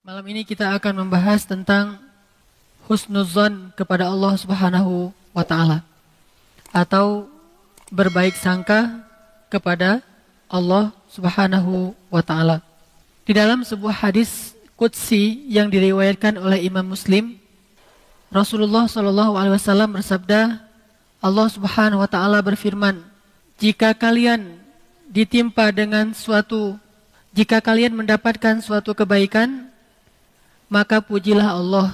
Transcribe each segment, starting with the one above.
Malam ini kita akan membahas tentang husnuzon kepada Allah Subhanahu wa Ta'ala, atau berbaik sangka kepada Allah Subhanahu wa Ta'ala. Di dalam sebuah hadis qudsi yang diriwayatkan oleh Imam Muslim, Rasulullah SAW bersabda, Allah Subhanahu wa Ta'ala berfirman, jika kalian mendapatkan suatu kebaikan, maka pujilah Allah.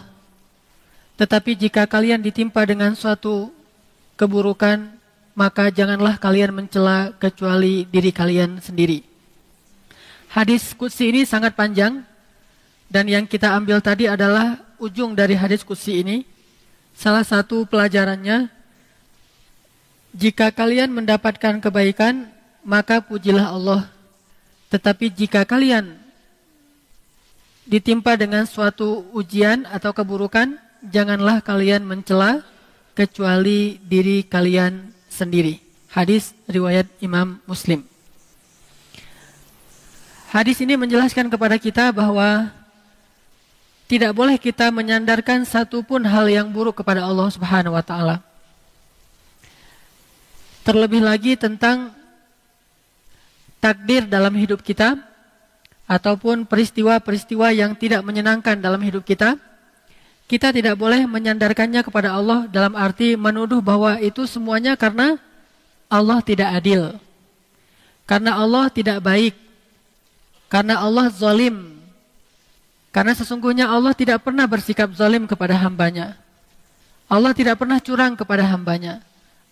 Tetapi jika kalian ditimpa dengan suatu keburukan, maka janganlah kalian mencela kecuali diri kalian sendiri. Hadis qudsi ini sangat panjang, dan yang kita ambil tadi adalah ujung dari hadis qudsi ini. Salah satu pelajarannya, jika kalian mendapatkan kebaikan, maka pujilah Allah. Tetapi jika kalian ditimpa dengan suatu ujian atau keburukan, janganlah kalian mencela kecuali diri kalian sendiri. Hadis riwayat Imam Muslim. Hadis ini menjelaskan kepada kita bahwa tidak boleh kita menyandarkan satupun hal yang buruk kepada Allah Subhanahu wa Ta'ala. Terlebih lagi tentang takdir dalam hidup kita, ataupun peristiwa-peristiwa yang tidak menyenangkan dalam hidup kita, kita tidak boleh menyandarkannya kepada Allah dalam arti menuduh bahwa itu semuanya karena Allah tidak adil, karena Allah tidak baik, karena Allah zalim. Karena sesungguhnya Allah tidak pernah bersikap zalim kepada hambanya. Allah tidak pernah curang kepada hambanya.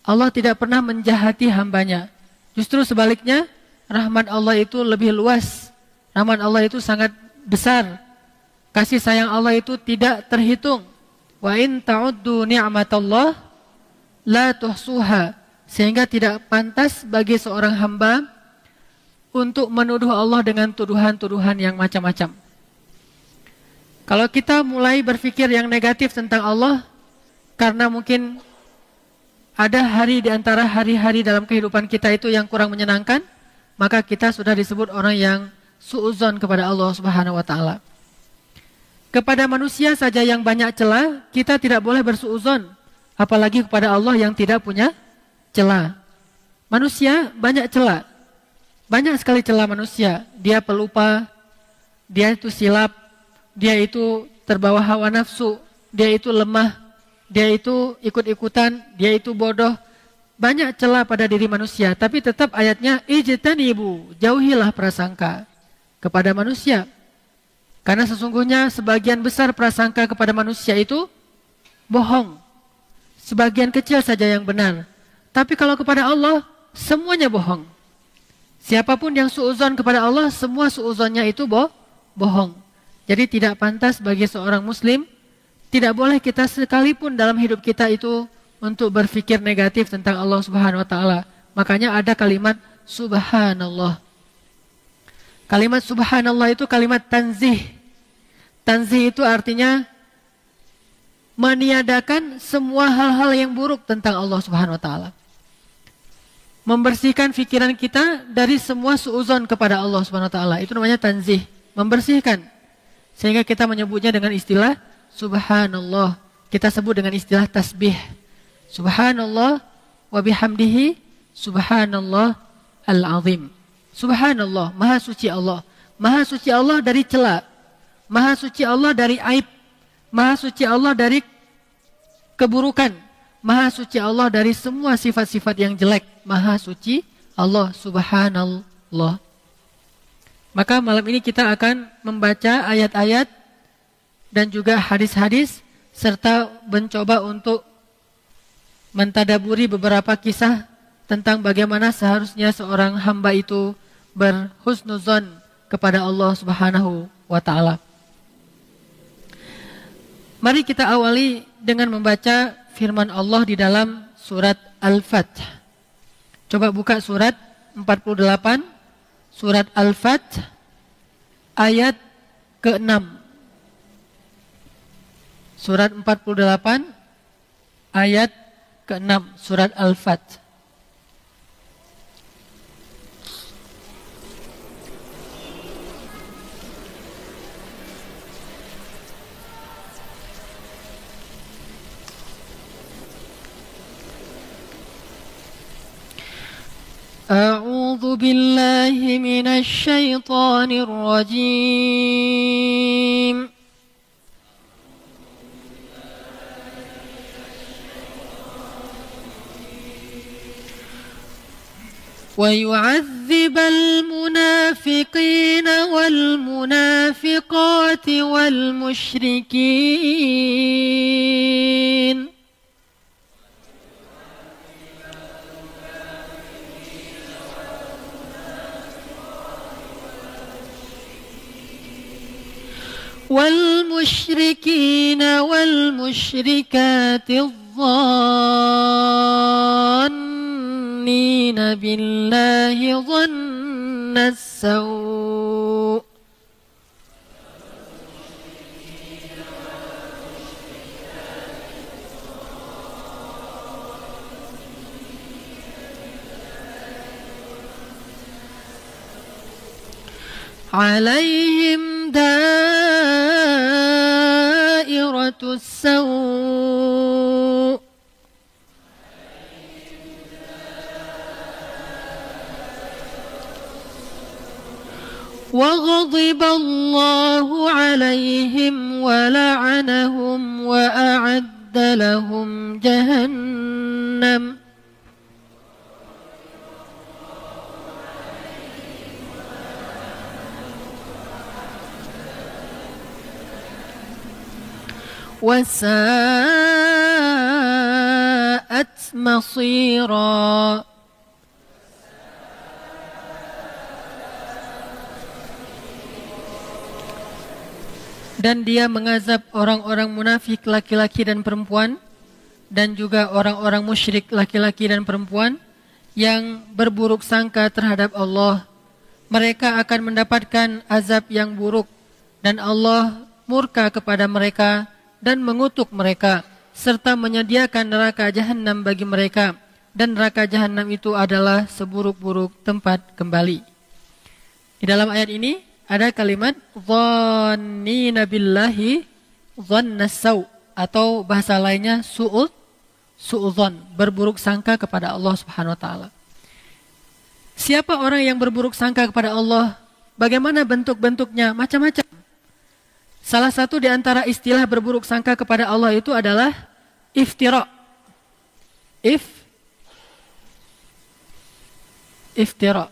Allah tidak pernah menjahati hambanya. Justru sebaliknya, rahmat Allah itu lebih luas. Rahmat Allah itu sangat besar. Kasih sayang Allah itu tidak terhitung. Wa in ta'uddu ni'matallah la tuhsuha. Sehingga tidak pantas bagi seorang hamba untuk menuduh Allah dengan tuduhan-tuduhan yang macam-macam. Kalau kita mulai berpikir yang negatif tentang Allah, karena mungkin ada hari di antara hari-hari dalam kehidupan kita itu yang kurang menyenangkan, maka kita sudah disebut orang yang su'uzon kepada Allah Subhanahu wa Ta'ala. Kepada manusia saja yang banyak celah, kita tidak boleh bersu'uzon, apalagi kepada Allah yang tidak punya celah. Manusia banyak celah, banyak sekali celah manusia. Dia pelupa, dia itu silap, dia itu terbawa hawa nafsu, dia itu lemah, dia itu ikut-ikutan, dia itu bodoh. Banyak celah pada diri manusia, tapi tetap ayatnya ijtanibu, jauhilah prasangka kepada manusia. Karena sesungguhnya sebagian besar prasangka kepada manusia itu bohong. Sebagian kecil saja yang benar. Tapi kalau kepada Allah, semuanya bohong. Siapapun yang su'uzon kepada Allah, semua su'uzonnya itu bohong. Jadi tidak pantas bagi seorang muslim, tidak boleh kita sekalipun dalam hidup kita itu untuk berpikir negatif tentang Allah Subhanahu wa Ta'ala. Makanya ada kalimat subhanallah. Kalimat subhanallah itu kalimat tanzih. Tanzih itu artinya meniadakan semua hal-hal yang buruk tentang Allah Subhanahu wa Ta'ala. Membersihkan pikiran kita dari semua su'uzon kepada Allah Subhanahu wa Ta'ala. Itu namanya tanzih, membersihkan. Sehingga kita menyebutnya dengan istilah subhanallah. Kita sebut dengan istilah tasbih. Subhanallah wa bihamdihi subhanallah al-azim. Subhanallah, maha suci Allah. Maha suci Allah dari cela. Maha suci Allah dari aib. Maha suci Allah dari keburukan. Maha suci Allah dari semua sifat-sifat yang jelek. Maha suci Allah subhanallah. Maka malam ini kita akan membaca ayat-ayat dan juga hadis-hadis, serta mencoba untuk mentadaburi beberapa kisah tentang bagaimana seharusnya seorang hamba itu berhusnuzon kepada Allah Subhanahu wa Ta'ala. Mari kita awali dengan membaca firman Allah di dalam surat Al-Fath. Coba buka surat 48, surat Al-Fath, ayat ke-6. Surat 48, ayat ke-6, surat Al-Fath. أعوذ بالله من الشيطان الرجيم ويعذب المنافقين والمنافقات والمشركين والمشركات الظانين بالله ظن السوء عليهم دائرة السوء وغضب الله عليهم ولعنهم وأعد لهم جهنم وساءت مصيرا. Dan dia mengazab orang-orang munafik laki-laki dan perempuan, dan juga orang-orang musyrik laki-laki dan perempuan yang berburuk sangka terhadap Allah. Mereka akan mendapatkan azab yang buruk, dan Allah murka kepada mereka dan mengutuk mereka, serta menyediakan neraka jahanam bagi mereka, dan neraka jahanam itu adalah seburuk-buruk tempat kembali. Di dalam ayat ini ada kalimat dhannina billahi dhannasaw, atau bahasa lainnya su'udzon, berburuk sangka kepada Allah Subhanahu wa taala. Siapa orang yang berburuk sangka kepada Allah? Bagaimana bentuk-bentuknya? Macam-macam. Salah satu di antara istilah berburuk sangka kepada Allah itu adalah iftira. Iftira.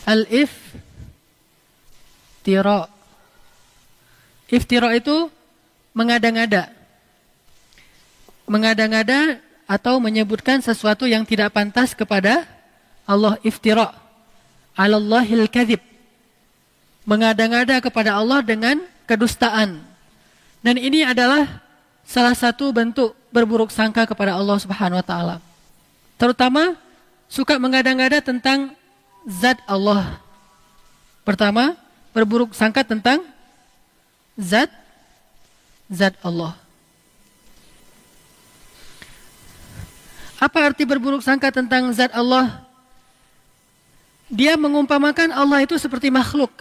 Al-iftira. Iftira itu mengada-ngada. Mengada-ngada atau menyebutkan sesuatu yang tidak pantas kepada Allah. Iftira. Alallahil kadhib. Mengada-ngada kepada Allah dengan kedustaan. Dan ini adalah salah satu bentuk berburuk sangka kepada Allah Subhanahu wa taala. Terutama suka mengada-ngada tentang zat Allah. Pertama, berburuk sangka tentang zat Allah. Apa arti berburuk sangka tentang zat Allah? Dia mengumpamakan Allah itu seperti makhluk.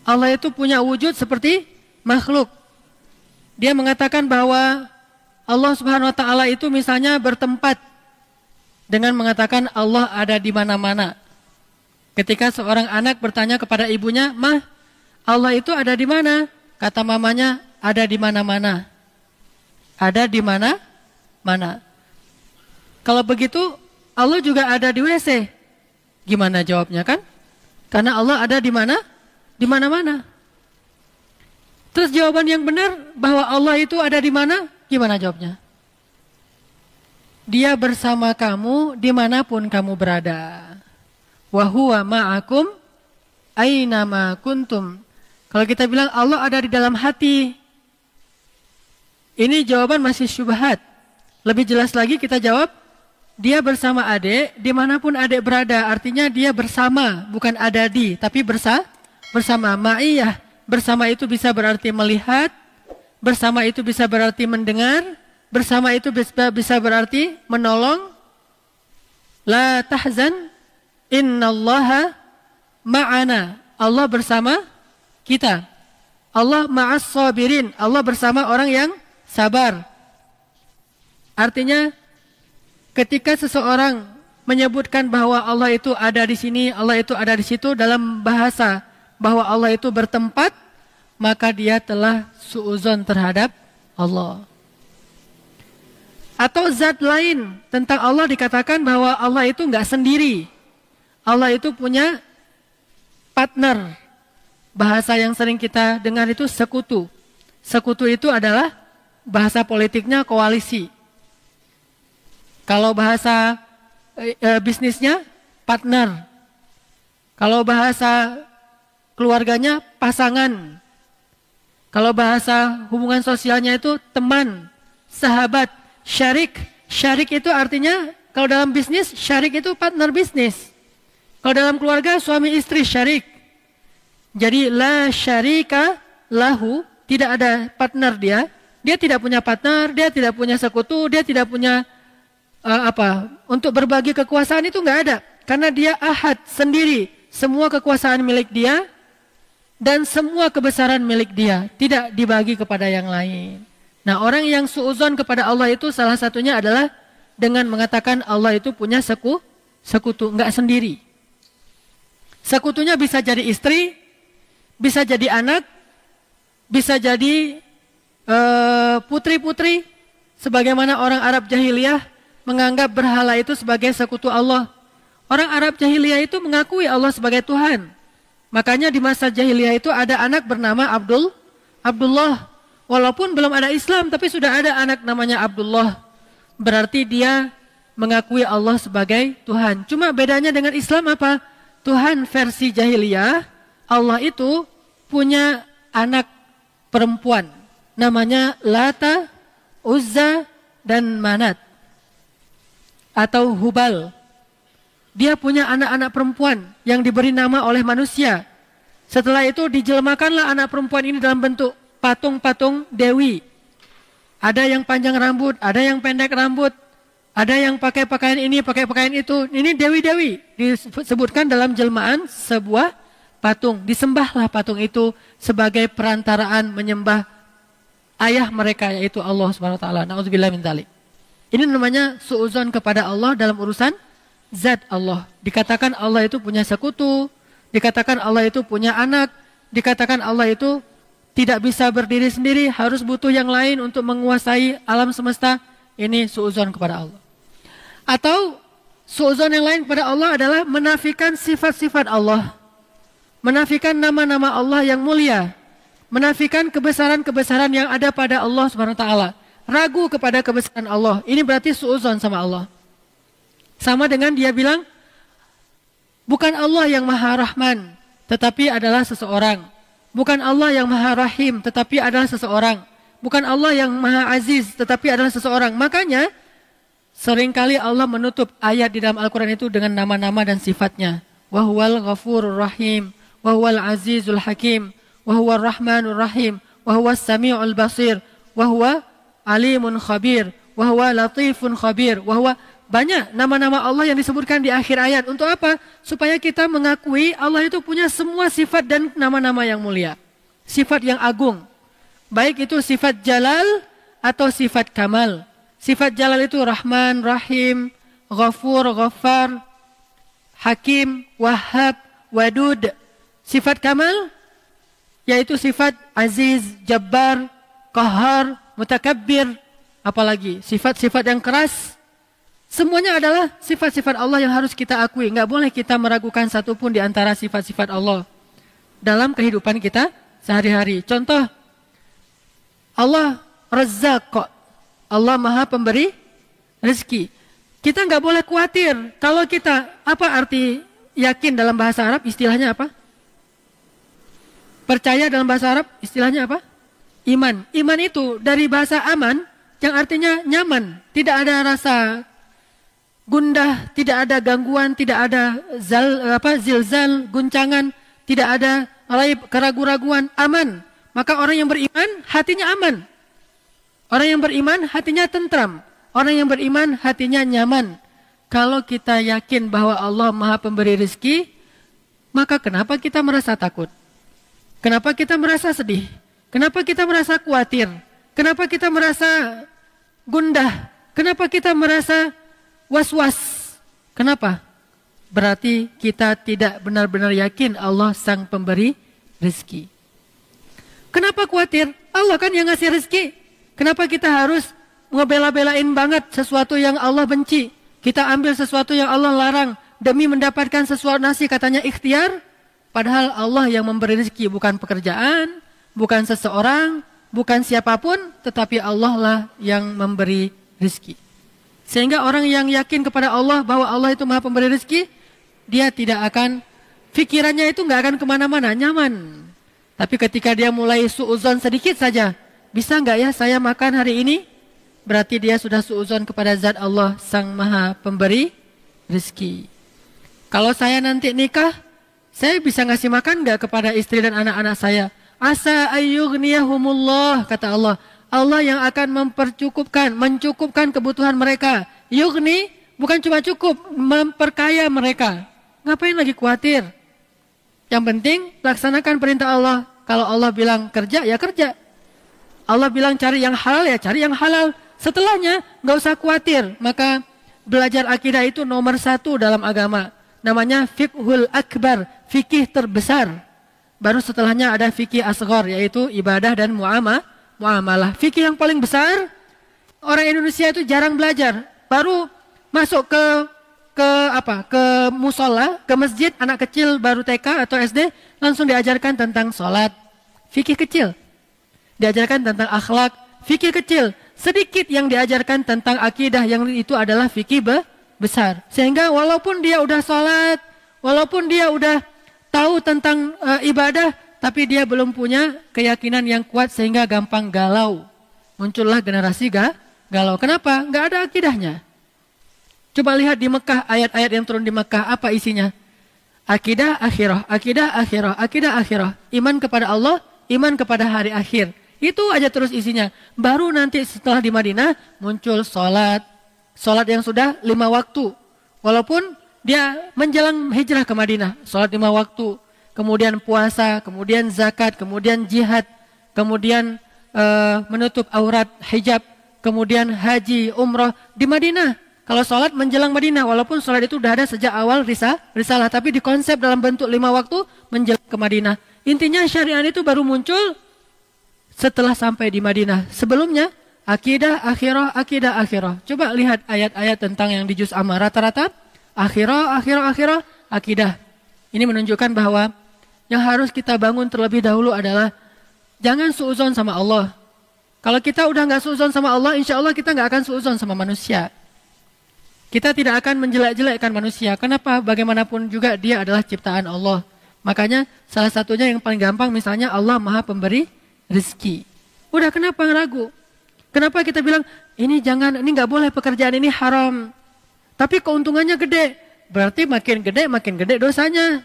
Allah itu punya wujud seperti makhluk. Dia mengatakan bahwa Allah Subhanahu wa taala itu misalnya bertempat dengan mengatakan Allah ada di mana-mana. Ketika seorang anak bertanya kepada ibunya, "Mah, Allah itu ada di mana?" Kata mamanya, "Ada di mana-mana." Ada di mana-mana. Kalau begitu, Allah juga ada di WC. Gimana jawabnya kan? Karena Allah ada di mana? Di mana-mana. Terus jawaban yang benar bahwa Allah itu ada di mana? Gimana jawabnya? Dia bersama kamu dimanapun kamu berada. Wa huwa ma'akum aynama kuntum. Kalau kita bilang Allah ada di dalam hati, ini jawaban masih syubhat. Lebih jelas lagi kita jawab, dia bersama adik dimanapun adik berada. Artinya dia bersama, bukan ada di, tapi bersama. Ma'iyah, bersama itu bisa berarti melihat, bersama itu bisa berarti mendengar, bersama itu bisa berarti menolong. La tahzan, innallaha ma'ana. Allah bersama kita. Allah ma'as sabirin. Allah bersama orang yang sabar. Artinya ketika seseorang menyebutkan bahwa Allah itu ada di sini, Allah itu ada di situ dalam bahasa bahwa Allah itu bertempat, maka dia telah suudzon terhadap Allah. Atau zat lain tentang Allah dikatakan bahwa Allah itu enggak sendiri. Allah itu punya partner. Bahasa yang sering kita dengar itu sekutu. Sekutu itu adalah bahasa politiknya koalisi. Kalau bahasa bisnisnya partner. Kalau bahasa keluarganya pasangan. Kalau bahasa hubungan sosialnya itu teman, sahabat, syarik. Syarik itu artinya kalau dalam bisnis, syarik itu partner bisnis. Kalau dalam keluarga, suami istri syarik. Jadi la syarika lahu, tidak ada partner dia. Dia tidak punya partner, dia tidak punya sekutu, dia tidak punya untuk berbagi kekuasaan itu nggak ada. Karena dia ahad sendiri. Semua kekuasaan milik dia dan semua kebesaran milik dia. Tidak dibagi kepada yang lain. Nah, orang yang suudzon kepada Allah itu salah satunya adalah dengan mengatakan Allah itu punya sekutu, nggak sendiri. Sekutunya bisa jadi istri, bisa jadi anak, bisa jadi putri-putri, sebagaimana orang Arab jahiliyah menganggap berhala itu sebagai sekutu Allah. Orang Arab jahiliyah itu mengakui Allah sebagai Tuhan. Makanya di masa jahiliyah itu ada anak bernama Abdullah. Walaupun belum ada Islam, tapi sudah ada anak namanya Abdullah. Berarti dia mengakui Allah sebagai Tuhan. Cuma bedanya dengan Islam apa? Tuhan versi jahiliyah, Allah itu punya anak perempuan. Namanya Lata, Uzza, dan Manat. Atau Hubal. Dia punya anak-anak perempuan yang diberi nama oleh manusia. Setelah itu dijelmakanlah anak perempuan ini dalam bentuk patung-patung dewi. Ada yang panjang rambut, ada yang pendek rambut, ada yang pakai pakaian ini, pakai pakaian itu. Ini dewi-dewi disebutkan dalam jelmaan sebuah patung. Disembahlah patung itu sebagai perantaraan menyembah ayah mereka, yaitu Allah Subhanahu wa taala. Nauzubillah min dzalik. Ini namanya suudzon kepada Allah dalam urusan zat Allah. Dikatakan Allah itu punya sekutu, dikatakan Allah itu punya anak, dikatakan Allah itu tidak bisa berdiri sendiri, harus butuh yang lain untuk menguasai alam semesta. Ini suudzon kepada Allah. Atau suudzon yang lain kepada Allah adalah menafikan sifat-sifat Allah, menafikan nama-nama Allah yang mulia, menafikan kebesaran-kebesaran yang ada pada Allah Subhanahu wa taala. Ragu kepada kebesaran Allah. Ini berarti suudzon sama Allah. Sama dengan dia bilang, bukan Allah yang Maha Rahman, tetapi adalah seseorang. Bukan Allah yang Maha Rahim, tetapi adalah seseorang. Bukan Allah yang Maha Aziz, tetapi adalah seseorang. Makanya, seringkali Allah menutup ayat di dalam Al-Quran itu dengan nama-nama dan sifatnya. Wahuwal ghafurur rahim, wahuwal azizul hakim, wahuwal rahmanur rahim, wahuwal sami'ul basir, wahuwa alimun khabir, wahuwa latifun khabir, wahuwa. Banyak nama-nama Allah yang disebutkan di akhir ayat. Untuk apa? Supaya kita mengakui Allah itu punya semua sifat dan nama-nama yang mulia. Sifat yang agung. Baik itu sifat jalal atau sifat kamal. Sifat jalal itu Rahman, Rahim, Ghafur, Ghaffar, Hakim, Wahhab, Wadud. Sifat kamal yaitu sifat Aziz, Jabbar, Qahar, Mutakabbir. Apalagi sifat-sifat yang keras. Semuanya adalah sifat-sifat Allah yang harus kita akui. Nggak boleh kita meragukan satupun di antara sifat-sifat Allah dalam kehidupan kita sehari-hari. Contoh, Allah Razzaq, Allah Maha Pemberi rezeki. Kita nggak boleh khawatir. Kalau kita, apa arti yakin dalam bahasa Arab? Istilahnya apa? Percaya dalam bahasa Arab, istilahnya apa? Iman. Iman itu dari bahasa aman, yang artinya nyaman. Tidak ada rasa gundah, tidak ada gangguan, tidak ada zilzal, guncangan, tidak ada raib, keraguan-raguan, aman. Maka orang yang beriman hatinya aman. Orang yang beriman hatinya tentram. Orang yang beriman hatinya nyaman. Kalau kita yakin bahwa Allah Maha Pemberi rezeki, maka kenapa kita merasa takut? Kenapa kita merasa sedih? Kenapa kita merasa khawatir? Kenapa kita merasa gundah? Kenapa kita merasa was-was? Kenapa? Berarti kita tidak benar-benar yakin Allah sang pemberi rezeki. Kenapa khawatir? Allah kan yang ngasih rezeki. Kenapa kita harus ngebela-belain banget sesuatu yang Allah benci? Kita ambil sesuatu yang Allah larang demi mendapatkan sesuatu nasi, katanya ikhtiar. Padahal Allah yang memberi rezeki, bukan pekerjaan, bukan seseorang, bukan siapapun, tetapi Allah lah yang memberi rezeki. Sehingga orang yang yakin kepada Allah bahwa Allah itu maha pemberi rezeki, dia tidak akan, pikirannya itu nggak akan kemana-mana, nyaman. Tapi ketika dia mulai suuzon sedikit saja, bisa nggak ya saya makan hari ini? Berarti dia sudah suuzon kepada zat Allah sang maha pemberi rezeki. Kalau saya nanti nikah, saya bisa ngasih makan nggak kepada istri dan anak-anak saya? Asa ayyughniyahumullah, kata Allah. Allah yang akan mencukupkan kebutuhan mereka. Yughni bukan cuma cukup, memperkaya mereka. Ngapain lagi khawatir? Yang penting laksanakan perintah Allah. Kalau Allah bilang kerja, ya kerja. Allah bilang cari yang halal, ya cari yang halal. Setelahnya nggak usah khawatir. Maka belajar akidah itu nomor 1 dalam agama. Namanya fiqhul akbar, fikih terbesar. Baru setelahnya ada fikih asghar, yaitu ibadah dan muamalah. Fikih yang paling besar, orang Indonesia itu jarang belajar. Baru masuk ke musola, ke masjid, anak kecil baru TK atau SD, langsung diajarkan tentang sholat. Fikih kecil. Diajarkan tentang akhlak, fikih kecil. Sedikit yang diajarkan tentang akidah, yang itu adalah fikih besar. Sehingga walaupun dia udah sholat, walaupun dia udah tahu tentang ibadah, tapi dia belum punya keyakinan yang kuat sehingga gampang galau. Muncullah generasi galau. Kenapa? Nggak ada akidahnya. Coba lihat di Mekah, ayat-ayat yang turun di Mekah, apa isinya? Akidah akhirah, akidah akhirah, akidah akhirah. Iman kepada Allah, iman kepada hari akhir. Itu aja terus isinya. Baru nanti setelah di Madinah muncul sholat. Sholat yang sudah 5 waktu. Walaupun dia menjelang hijrah ke Madinah, sholat 5 waktu. Kemudian puasa, kemudian zakat, kemudian jihad, kemudian menutup aurat, hijab, kemudian haji, umroh di Madinah. Kalau sholat menjelang Madinah, walaupun sholat itu sudah ada sejak awal risalah, tapi dikonsep dalam bentuk 5 waktu menjelang ke Madinah. Intinya syariat itu baru muncul setelah sampai di Madinah. Sebelumnya, akidah akhirah, akidah akhirah. Coba lihat ayat-ayat tentang yang di juz amma, rata-rata akhirah, akhirah, akhirah, akidah. Ini menunjukkan bahwa yang harus kita bangun terlebih dahulu adalah jangan suuzon sama Allah. Kalau kita udah nggak suuzon sama Allah, insya Allah kita nggak akan suuzon sama manusia. Kita tidak akan menjelek-jelekkan manusia. Kenapa? Bagaimanapun juga dia adalah ciptaan Allah. Makanya salah satunya yang paling gampang, misalnya Allah maha pemberi rezeki. Udah, kenapa ragu? Kenapa kita bilang ini jangan, ini nggak boleh, pekerjaan ini haram. Tapi keuntungannya gede. Berarti makin gede dosanya.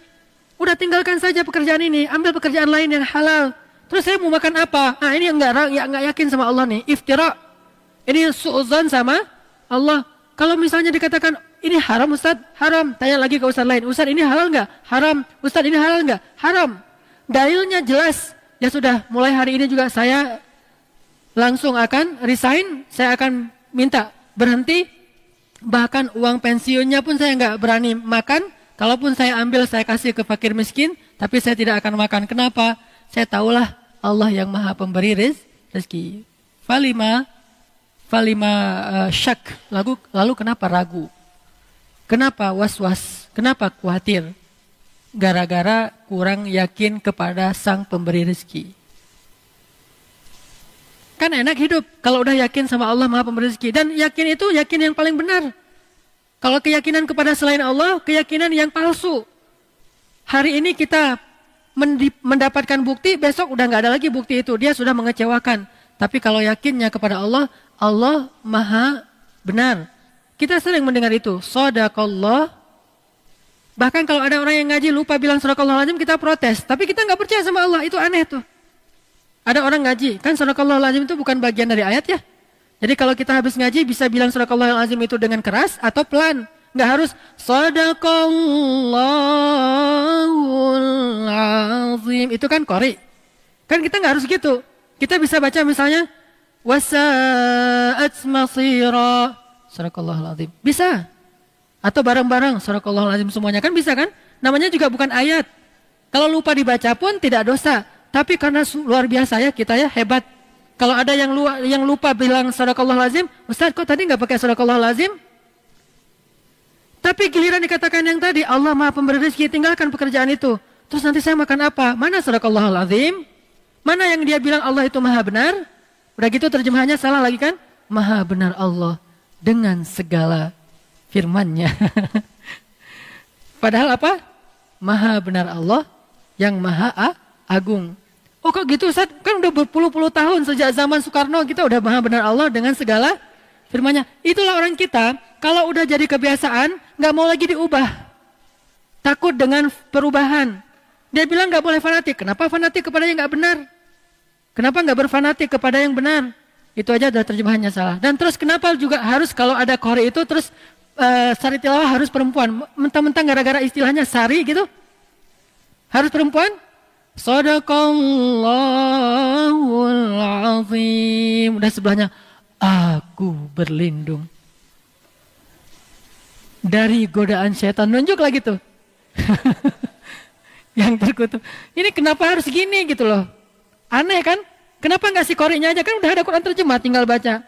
Udah, tinggalkan saja pekerjaan ini, ambil pekerjaan lain yang halal. Terus saya mau makan apa? Nah, ini enggak yakin sama Allah nih, iftira. Ini suuzon sama Allah. Kalau misalnya dikatakan ini haram Ustaz, haram. Tanya lagi ke Ustaz lain, Ustaz ini halal enggak? Haram. Ustaz ini halal enggak? Haram. Dalilnya jelas. Ya sudah, mulai hari ini juga saya langsung akan resign, saya akan minta berhenti. Bahkan uang pensiunnya pun saya enggak berani makan. Kalaupun saya ambil, saya kasih ke fakir miskin, tapi saya tidak akan makan. Kenapa? Saya tahulah Allah yang maha pemberi rezeki. Falima syak. Lalu kenapa ragu? Kenapa was-was? Kenapa khawatir? Gara-gara kurang yakin kepada sang pemberi rezeki. Kan enak hidup kalau udah yakin sama Allah maha pemberi rezeki. Dan yakin itu yakin yang paling benar. Kalau keyakinan kepada selain Allah, keyakinan yang palsu. Hari ini kita mendapatkan bukti, besok udah nggak ada lagi bukti itu. Dia sudah mengecewakan. Tapi kalau yakinnya kepada Allah, Allah maha benar. Kita sering mendengar itu, shadaqallah. Bahkan kalau ada orang yang ngaji lupa bilang shadaqallahul-azim, kita protes. Tapi kita nggak percaya sama Allah, itu aneh tuh. Ada orang ngaji, kan shadaqallahul-azim itu bukan bagian dari ayat ya. Jadi kalau kita habis ngaji bisa bilang shadaqallahul-azim itu dengan keras atau pelan. Nggak harus shadaqallahul-azim. Itu kan qori. Kan kita nggak harus gitu. Kita bisa baca misalnya wasa'at masira. Sadaqallahul azim. Bisa. Atau bareng-bareng sadaqallahul azim semuanya kan bisa kan? Namanya juga bukan ayat. Kalau lupa dibaca pun tidak dosa. Tapi karena luar biasa ya kita ya hebat. Kalau ada yang lupa bilang sadaqallahul azim, Ustaz kok tadi nggak pakai sadaqallahul azim? Tapi giliran dikatakan yang tadi Allah Maha Pemberi rezeki, tinggalkan pekerjaan itu. Terus nanti saya makan apa? Mana sadaqallahul azim? Mana yang dia bilang Allah itu Maha benar? Udah gitu terjemahannya salah lagi kan? Maha benar Allah dengan segala firman-Nya. Padahal apa? Maha benar Allah yang Maha Agung. Oh kok gitu Ustaz? Kan udah berpuluh-puluh tahun sejak zaman Soekarno kita udah Maha benar Allah dengan segala firman-Nya. Itulah orang kita, kalau udah jadi kebiasaan, nggak mau lagi diubah. Takut dengan perubahan. Dia bilang nggak boleh fanatik. Kenapa fanatik kepada yang nggak benar? Kenapa nggak berfanatik kepada yang benar? Itu aja udah terjemahannya salah. Dan terus kenapa juga harus kalau ada qori itu terus sari tilawah harus perempuan? Mentang-mentang gara-gara istilahnya sari gitu? Harus perempuan? Shadaqallahul azim. Udah sebelahnya, aku berlindung dari godaan setan. Nunjuk lagi tuh. Yang terkutuk. Ini kenapa harus gini gitu loh. Aneh kan? Kenapa nggak si qori'nya aja? Kan udah ada Quran terjemah, tinggal baca.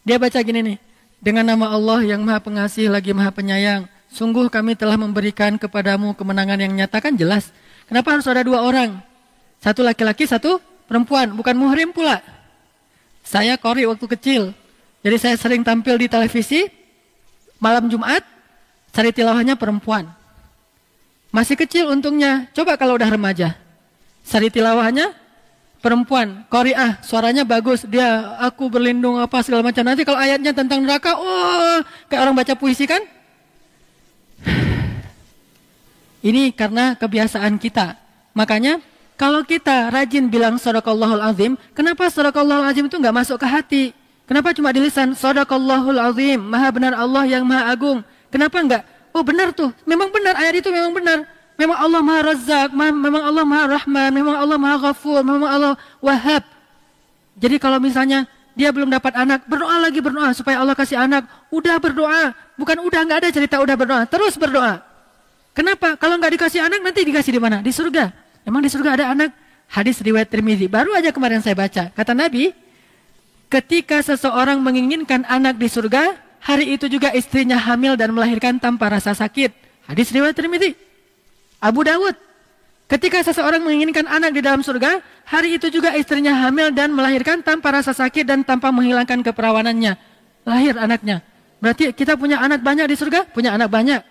Dia baca gini nih. Dengan nama Allah yang Maha Pengasih lagi Maha Penyayang. Sungguh kami telah memberikan kepadamu kemenangan yang nyata. Kan jelas. Kenapa harus ada dua orang? Satu laki-laki, satu perempuan. Bukan muhrim pula. Saya qori waktu kecil. Jadi saya sering tampil di televisi. Malam Jumat, sari tilawahnya perempuan. Masih kecil untungnya. Coba kalau udah remaja. Sari tilawahnya perempuan. Qori'ah, suaranya bagus. Dia, aku berlindung apa segala macam. Nanti kalau ayatnya tentang neraka, oh, kayak orang baca puisi kan? Ini karena kebiasaan kita. Makanya kalau kita rajin bilang sadaqallahul azim, kenapa sadaqallahul azim itu nggak masuk ke hati? Kenapa cuma di lisan? Sadaqallahul azim, Maha benar Allah yang Maha Agung. Kenapa enggak? Oh benar tuh, memang benar ayat itu memang benar. Memang Allah Maha Razzaq, memang Allah Maha Rahman, memang Allah Maha Ghafur, memang Allah Wahhab. Jadi kalau misalnya dia belum dapat anak, berdoa lagi berdoa supaya Allah kasih anak. Udah berdoa, bukan udah nggak ada cerita udah berdoa, terus berdoa. Kenapa? Kalau nggak dikasih anak nanti dikasih di mana? Di surga. Emang di surga ada anak? Hadis riwayat Tirmidzi. Baru aja kemarin saya baca. Kata Nabi, ketika seseorang menginginkan anak di surga, hari itu juga istrinya hamil dan melahirkan tanpa rasa sakit. Hadis riwayat Tirmidzi. Abu Dawud. Ketika seseorang menginginkan anak di dalam surga, hari itu juga istrinya hamil dan melahirkan tanpa rasa sakit dan tanpa menghilangkan keperawanannya. Lahir anaknya. Berarti kita punya anak banyak di surga? Punya anak banyak.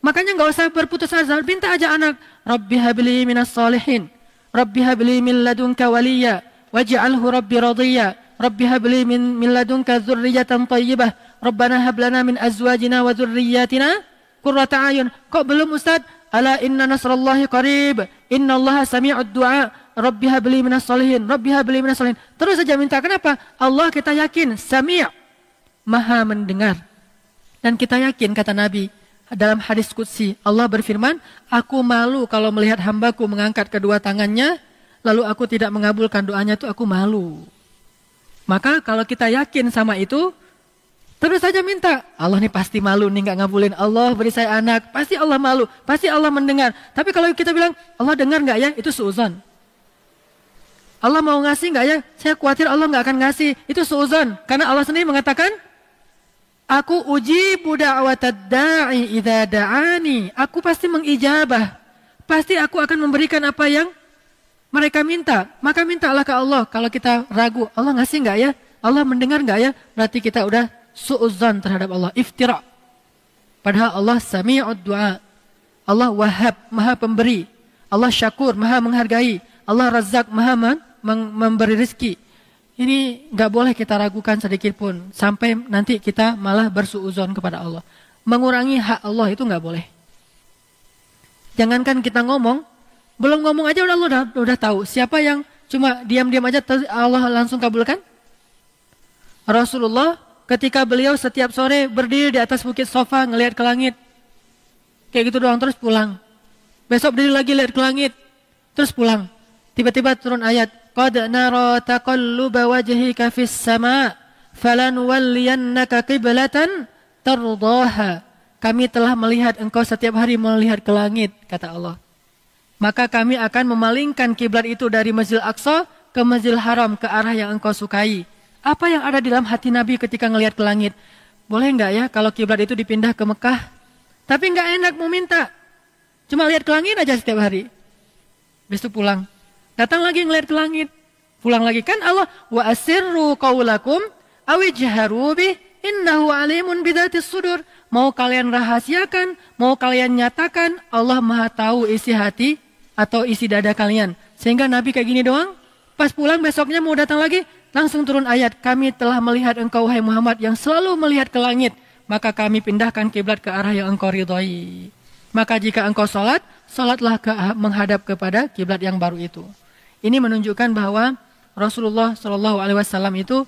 Makanya nggak usah berputus asa, minta aja anak. Rabbi habli minas solihin, Rabbi habli min ladunka waliya, waj'alhu Rabbi radiyya, Rabbi habli min ladunka dzurriyyatan thayyibah, Rabbana hab lana min azwajina wa dzurriyyatina qurrata a'yun. Kok belum Ustaz? Ala inna nasrallahi qarib, innallaha sami'ud du'a, Rabbi habli minas solihin, Rabbi habli minas solihin. Terus saja minta. Kenapa? Allah kita yakin Sami', Maha mendengar. Dan kita yakin kata Nabi dalam hadis qudsi, Allah berfirman, aku malu kalau melihat hambaku mengangkat kedua tangannya, lalu aku tidak mengabulkan doanya, itu aku malu. Maka kalau kita yakin sama itu, terus saja minta. Allah nih pasti malu nih nggak ngabulin. Allah beri saya anak, pasti Allah malu, pasti Allah mendengar. Tapi kalau kita bilang, Allah dengar nggak ya? Itu suuzon. Allah mau ngasih nggak ya? Saya khawatir Allah nggak akan ngasih. Itu suuzon. Karena Allah sendiri mengatakan, aku ujibu da'watad da'i idza da'ani. Aku pasti mengijabah. Pasti aku akan memberikan apa yang mereka minta. Maka mintalah ke Allah. Kalau kita ragu, Allah ngasih enggak ya? Allah mendengar enggak ya? Berarti kita udah su'udzan terhadap Allah. Iftira. Padahal Allah sami'ud du'a. Allah wahhab, maha pemberi. Allah syakur, maha menghargai. Allah razzaq, maha memberi rezeki. Ini nggak boleh kita ragukan sedikit pun. Sampai nanti kita malah bersuuzon kepada Allah. Mengurangi hak Allah itu nggak boleh. Jangankan kita ngomong, belum ngomong aja Allah udah tahu. Siapa yang cuma diam-diam aja Allah langsung kabulkan? Rasulullah ketika beliau setiap sore berdiri di atas bukit Sofa ngelihat ke langit. Kayak gitu doang terus pulang. Besok berdiri lagi lihat ke langit. Terus pulang. Tiba-tiba turun ayat. qad nara taqalluba wajhika fis sama' falanuwalliyannaka qiblatan tardaha. Kami telah melihat engkau setiap hari melihat ke langit, kata Allah. Maka kami akan memalingkan kiblat itu dari Masjidil Aqsa ke Masjidil Haram, ke arah yang engkau sukai. Apa yang ada di dalam hati Nabi ketika ngelihat ke langit? Boleh enggak ya kalau kiblat itu dipindah ke Mekah? Tapi enggak enak mau minta. Cuma lihat ke langit aja setiap hari. Habis itu pulang. Datang lagi ngelihat ke langit. Pulang lagi, kan Allah wa asirru qaulakum awijharu bih innahu alimun bidzatis sudur. Mau kalian rahasiakan, mau kalian nyatakan, Allah Maha tahu isi hati atau isi dada kalian. Sehingga Nabi kayak gini doang. Pas pulang besoknya mau datang lagi, langsung turun ayat, kami telah melihat engkau wahai Muhammad yang selalu melihat ke langit, maka kami pindahkan kiblat ke arah yang engkau ridhai. Maka jika engkau sholat, sholatlah menghadap kepada kiblat yang baru itu. Ini menunjukkan bahwa Rasulullah SAW itu,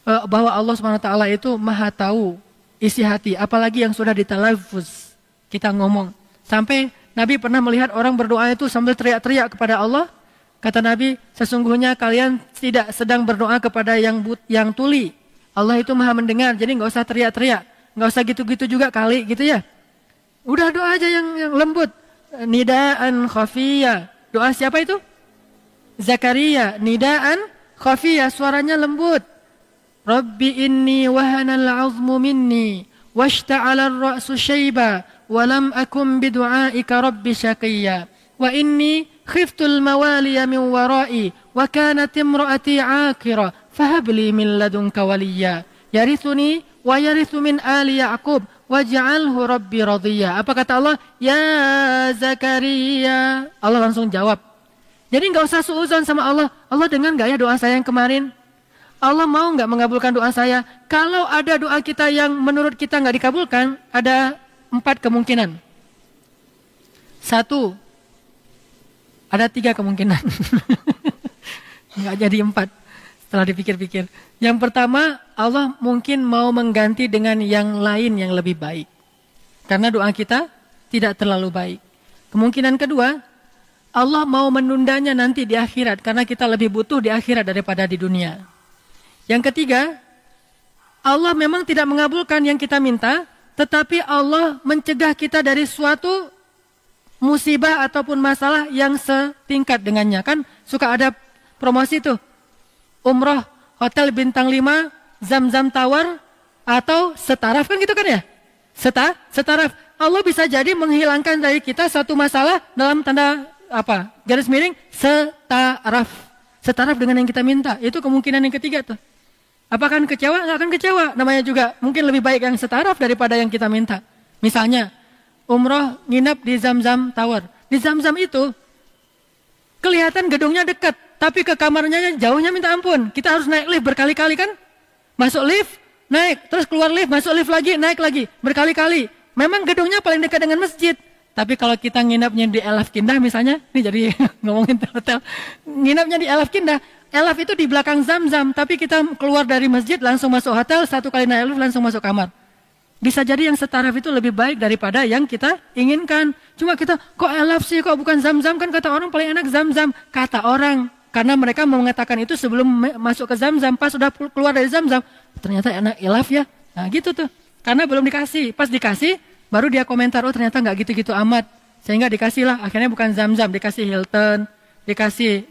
bahwa Allah SWT itu maha tahu isi hati, apalagi yang sudah ditalaffuz, kita ngomong. Sampai Nabi pernah melihat orang berdoa itu sambil teriak-teriak kepada Allah. Kata Nabi, sesungguhnya kalian tidak sedang berdoa kepada yang tuli. Allah itu maha mendengar, jadi nggak usah teriak-teriak. Nggak usah gitu-gitu juga kali, gitu ya. Udah doa aja yang lembut. Nidaan khafiyah. Doa siapa itu? Zakaria. Nidaan khafiyah, suaranya lembut. Rabbi inni wahanal azmu minni washta'ala ar-ra'su syaiba walam akum bidu'aika rabbi syaqiyya wa inni khiftul mawaliya min warai wa kanat imraati aqira fahabli min ladunka waliya yarithuni wa yarithu min ali yaqub waj'alhu rabbi radiyya. Apa kata Allah? Ya Zakaria. Allah langsung jawab. Jadi enggak usah suuzon sama Allah. Allah dengar enggak ya doa saya yang kemarin? Allah mau nggak mengabulkan doa saya? Kalau ada doa kita yang menurut kita nggak dikabulkan, ada 4 kemungkinan. 1, ada 3 kemungkinan. Nggak jadi 4 setelah dipikir-pikir. Yang pertama, Allah mungkin mau mengganti dengan yang lain yang lebih baik. Karena doa kita tidak terlalu baik. Kemungkinan kedua, Allah mau menundanya nanti di akhirat. Karena kita lebih butuh di akhirat daripada di dunia. Yang ketiga, Allah memang tidak mengabulkan yang kita minta, tetapi Allah mencegah kita dari suatu musibah ataupun masalah yang setingkat dengannya. Kan suka ada promosi tuh, umroh, hotel bintang 5, Zam-Zam Tower, atau setaraf, kan gitu kan ya? Setaraf. Allah bisa jadi menghilangkan dari kita satu masalah dalam tanda apa? Garis miring, setaraf. Setaraf dengan yang kita minta. Itu kemungkinan yang ketiga tuh. Apakah akan kecewa? Nggak akan kecewa. Namanya juga mungkin lebih baik yang setaraf daripada yang kita minta. Misalnya, umroh nginap di Zam-Zam Tower. Di Zam-Zam itu, kelihatan gedungnya dekat. Tapi ke kamarnya jauhnya minta ampun. Kita harus naik lift berkali-kali kan? Masuk lift, naik. Terus keluar lift, masuk lift lagi, naik lagi. Berkali-kali. Memang gedungnya paling dekat dengan masjid. Tapi kalau kita nginapnya di Elaf Kindah misalnya, ini jadi ngomongin hotel. Nginapnya di Elaf Kindah. Elaf itu di belakang Zam-Zam, tapi kita keluar dari masjid langsung masuk hotel, 1 kali naik lift langsung masuk kamar. Bisa jadi yang setaraf itu lebih baik daripada yang kita inginkan. Cuma kita, kok Elaf sih, kok bukan Zam-Zam? Kan kata orang paling enak Zam-Zam. Kata orang, karena mereka mau mengatakan itu sebelum masuk ke Zam-Zam, pas sudah keluar dari Zam-Zam, ternyata enak Elaf ya. Nah gitu tuh, karena belum dikasih. Pas dikasih, baru dia komentar, oh ternyata nggak gitu-gitu amat. Sehingga dikasih lah, akhirnya bukan Zam-Zam, dikasih Hilton, dikasih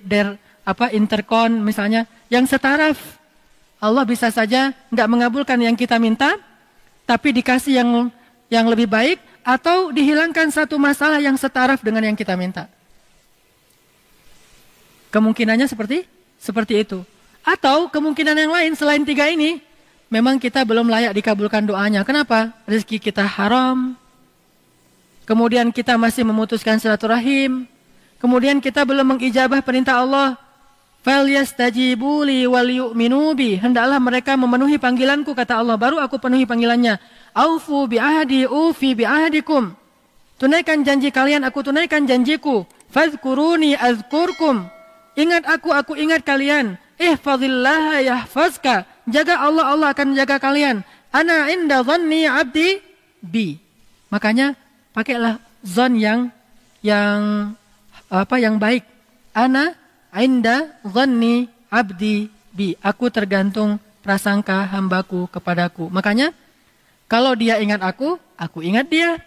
Intercon misalnya, yang setaraf. Allah bisa saja nggak mengabulkan yang kita minta, tapi dikasih yang lebih baik, atau dihilangkan satu masalah yang setaraf dengan yang kita minta. Kemungkinannya seperti itu. Atau kemungkinan yang lain selain 3 ini, memang kita belum layak dikabulkan doanya. Kenapa? Rezeki kita haram, kemudian kita masih memutuskan silaturahim, kemudian kita belum mengijabah perintah Allah. Falyastajibu li wal yu'minu bi. Hendaklah mereka memenuhi panggilanku, kata Allah, baru aku penuhi panggilannya. Aufu bi ahdi ufi bi ahdikum. Tunaikan janji kalian, aku tunaikan janjiku. Fadhkuruni azkurkum. Ingat aku ingat kalian. Ihfazillaha yahfazka. Jaga Allah, Allah akan jaga kalian. Ana inda dhanni abdi bi. Makanya pakailah zon yang baik. Ana inda dhanni abdi bi. Aku tergantung prasangka hambaku kepadaku. Makanya kalau dia ingat aku ingat dia.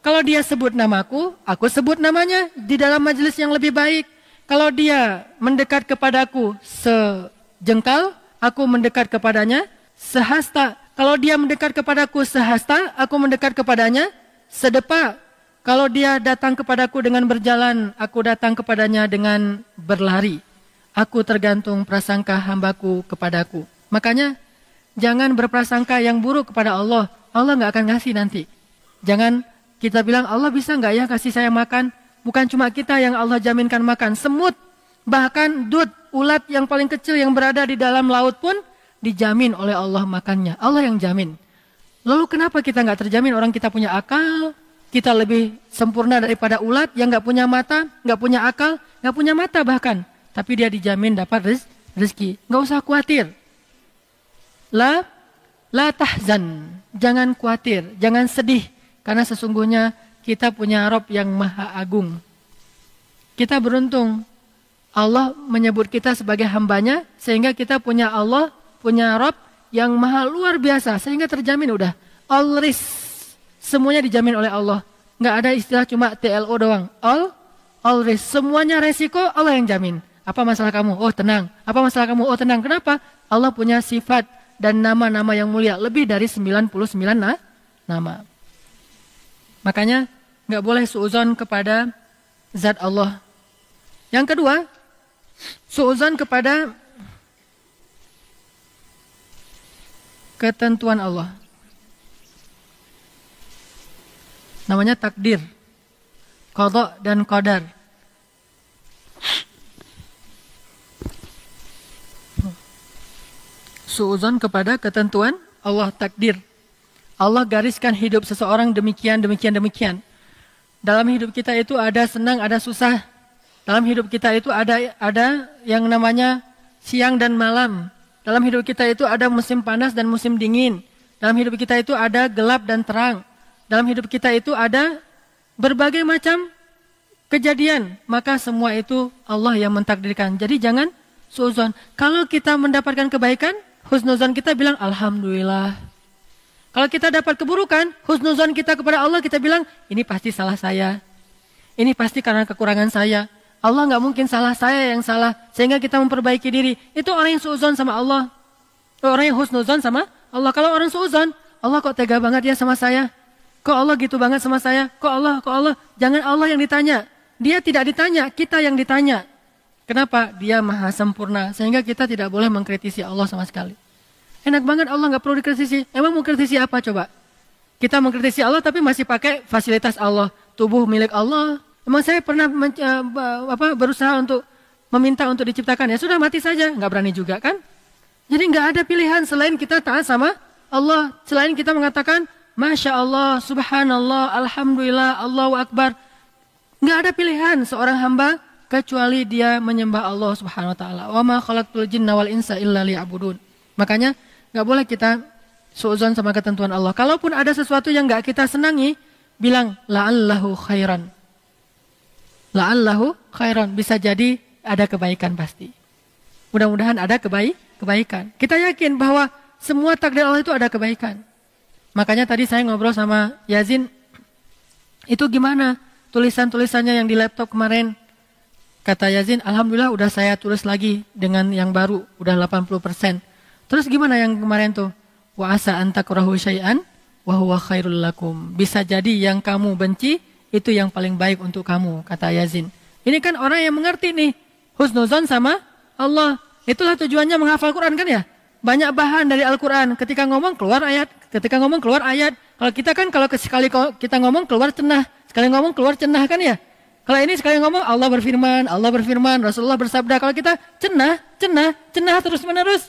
Kalau dia sebut namaku sebut namanya di dalam majelis yang lebih baik. Kalau dia mendekat kepadaku sejengkal, aku mendekat kepadanya sehasta. Kalau dia mendekat kepadaku sehasta, aku mendekat kepadanya sedepa. Kalau dia datang kepadaku dengan berjalan, aku datang kepadanya dengan berlari. Aku tergantung prasangka hambaku kepadaku. Makanya jangan berprasangka yang buruk kepada Allah. Allah nggak akan ngasih nanti. Jangan kita bilang, Allah bisa nggak ya kasih saya makan? Bukan cuma kita yang Allah jaminkan makan. Semut, bahkan dud, ulat yang paling kecil yang berada di dalam laut pun dijamin oleh Allah makannya. Allah yang jamin. Lalu kenapa kita nggak terjamin? Orang kita punya akal, kita lebih sempurna daripada ulat yang nggak punya mata, nggak punya akal, nggak punya mata bahkan. Tapi dia dijamin dapat rezeki. Nggak usah khawatir. La tahzan. Jangan khawatir, jangan sedih. Karena sesungguhnya kita punya Rabb yang maha agung. Kita beruntung. Allah menyebut kita sebagai hambanya. Sehingga kita punya Allah, punya Rabb yang maha luar biasa. Sehingga terjamin udah. All risk. Semuanya dijamin oleh Allah. Nggak ada istilah cuma TLO doang. All risk. Semuanya resiko Allah yang jamin. Apa masalah kamu? Oh tenang. Apa masalah kamu? Oh tenang. Kenapa? Allah punya sifat dan nama-nama yang mulia. Lebih dari 99 nama. Makanya nggak boleh suudzon kepada zat Allah. Yang kedua, suudzon kepada ketentuan Allah. Namanya takdir, qadha dan qadar. Suudzon kepada ketentuan Allah, takdir. Allah gariskan hidup seseorang demikian. Dalam hidup kita itu ada senang, ada susah. Dalam hidup kita itu ada yang namanya siang dan malam. Dalam hidup kita itu ada musim panas dan musim dingin. Dalam hidup kita itu ada gelap dan terang. Dalam hidup kita itu ada berbagai macam kejadian. Maka semua itu Allah yang mentakdirkan. Jadi jangan suudzon. Kalau kita mendapatkan kebaikan, husnuzon kita bilang alhamdulillah. Kalau kita dapat keburukan, husnuzon kita kepada Allah, kita bilang, ini pasti salah saya. Ini pasti karena kekurangan saya. Allah nggak mungkin salah, saya yang salah. Sehingga kita memperbaiki diri. Itu orang yang suudzon sama Allah. Orang yang husnuzon sama Allah. Kalau orang suudzon, Allah kok tega banget ya sama saya. Kok Allah gitu banget sama saya. Kok Allah. Jangan Allah yang ditanya. Dia tidak ditanya, kita yang ditanya. Kenapa? Dia maha sempurna. Sehingga kita tidak boleh mengkritisi Allah sama sekali. Enak banget Allah nggak perlu dikritisi. Emang mau kritisi apa coba? Kita mengkritisi Allah tapi masih pakai fasilitas Allah. Tubuh milik Allah. Emang saya pernah berusaha untuk meminta untuk diciptakan. Ya sudah mati saja. Nggak berani juga kan? Jadi nggak ada pilihan selain kita taat sama Allah. Selain kita mengatakan Masya Allah, Subhanallah, Alhamdulillah, Allahu Akbar. Nggak ada pilihan seorang hamba kecuali dia menyembah Allah Subhanahu Wa Taala. Wa ma khalaqtul jinna wal insa illa liya'budun. Makanya nggak boleh kita suudzon sama ketentuan Allah. Kalaupun ada sesuatu yang nggak kita senangi, bilang la'allahu khairan. La'allahu khairan. Bisa jadi ada kebaikan pasti. Mudah-mudahan ada kebaikan. Kita yakin bahwa semua takdir Allah itu ada kebaikan. Makanya tadi saya ngobrol sama Yazin. Itu gimana tulisan-tulisannya yang di laptop kemarin? Kata Yazin, alhamdulillah udah saya tulis lagi dengan yang baru. Udah 80%. Terus gimana yang kemarin tuh? Wa asa an takrahu syai'an wa huwa khairul lakum. Bisa jadi yang kamu benci itu yang paling baik untuk kamu, kata Yazin. Ini kan orang yang mengerti nih, husnuzon sama Allah. Itulah tujuannya menghafal Quran kan ya? Banyak bahan dari Al-Quran. Ketika ngomong keluar ayat, Kalau kita kan sekali kita ngomong keluar cenah, sekali ngomong keluar cenah kan ya? Kalau ini sekali ngomong Allah berfirman, Rasulullah bersabda. Kalau kita cenah terus menerus.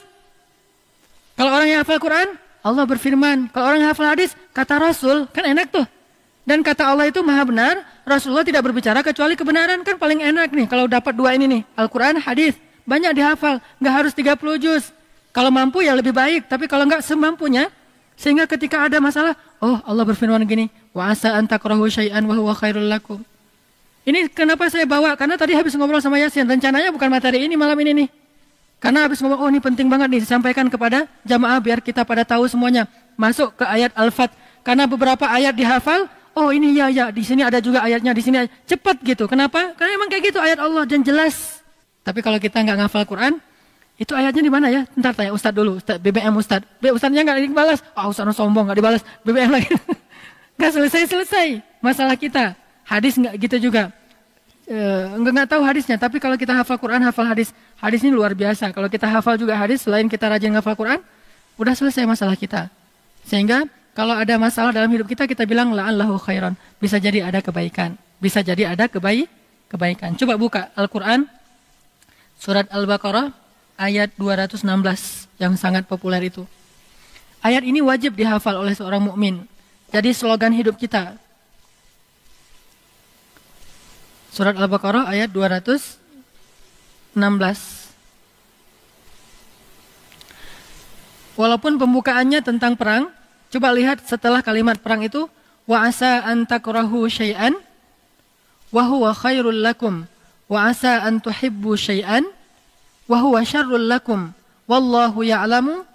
Kalau orang yang hafal Quran, Allah berfirman. Kalau orang yang hafal hadis, kata Rasul, kan enak tuh. Dan kata Allah itu maha benar, Rasulullah tidak berbicara kecuali kebenaran, kan paling enak nih. Kalau dapat dua ini nih, Al-Quran, hadis, banyak dihafal, nggak harus 30 juz. Kalau mampu ya lebih baik, tapi kalau nggak semampunya, sehingga ketika ada masalah, oh Allah berfirman gini, wa asa an takrahu syai'an wa huwa khairul lakum. Ini kenapa saya bawa? Karena tadi habis ngobrol sama Yasin. Rencananya bukan materi ini malam ini nih. Karena habis ngomong, oh ini penting banget nih disampaikan kepada jamaah biar kita pada tahu semuanya. Masuk ke ayat Al-Fat. Karena beberapa ayat dihafal, oh ini ya, di sini ada juga ayatnya, di sini cepat gitu. Kenapa? Karena emang kayak gitu ayat Allah dan jelas. Tapi kalau kita nggak ngafal Quran, itu ayatnya di mana ya? Ntar tanya Ustadz dulu, BBM Ustadz. Ustadznya nggak dibalas, Ustadz sombong nggak dibalas, BBM lagi. Nggak selesai masalah kita. Hadis nggak gitu juga. Nggak tahu hadisnya, tapi kalau kita hafal Quran, hafal hadis. Hadis ini luar biasa. Kalau kita hafal juga hadis, selain kita rajin hafal Quran, udah selesai masalah kita. Sehingga kalau ada masalah dalam hidup kita, kita bilang la'allahu khairan. Bisa jadi ada kebaikan. Bisa jadi ada kebaikan. Coba buka Al-Quran, surat Al-Baqarah, ayat 216, yang sangat populer itu. Ayat ini wajib dihafal oleh seorang mukmin. Jadi slogan hidup kita. Surat Al-Baqarah ayat 216. Walaupun pembukaannya tentang perang, coba lihat setelah kalimat perang itu, wa asa an takrahu syai'an wa huwa khairul lakum wa asa an tuhibbu syai'an wa huwa syarrul lakum wallahu ya'lamu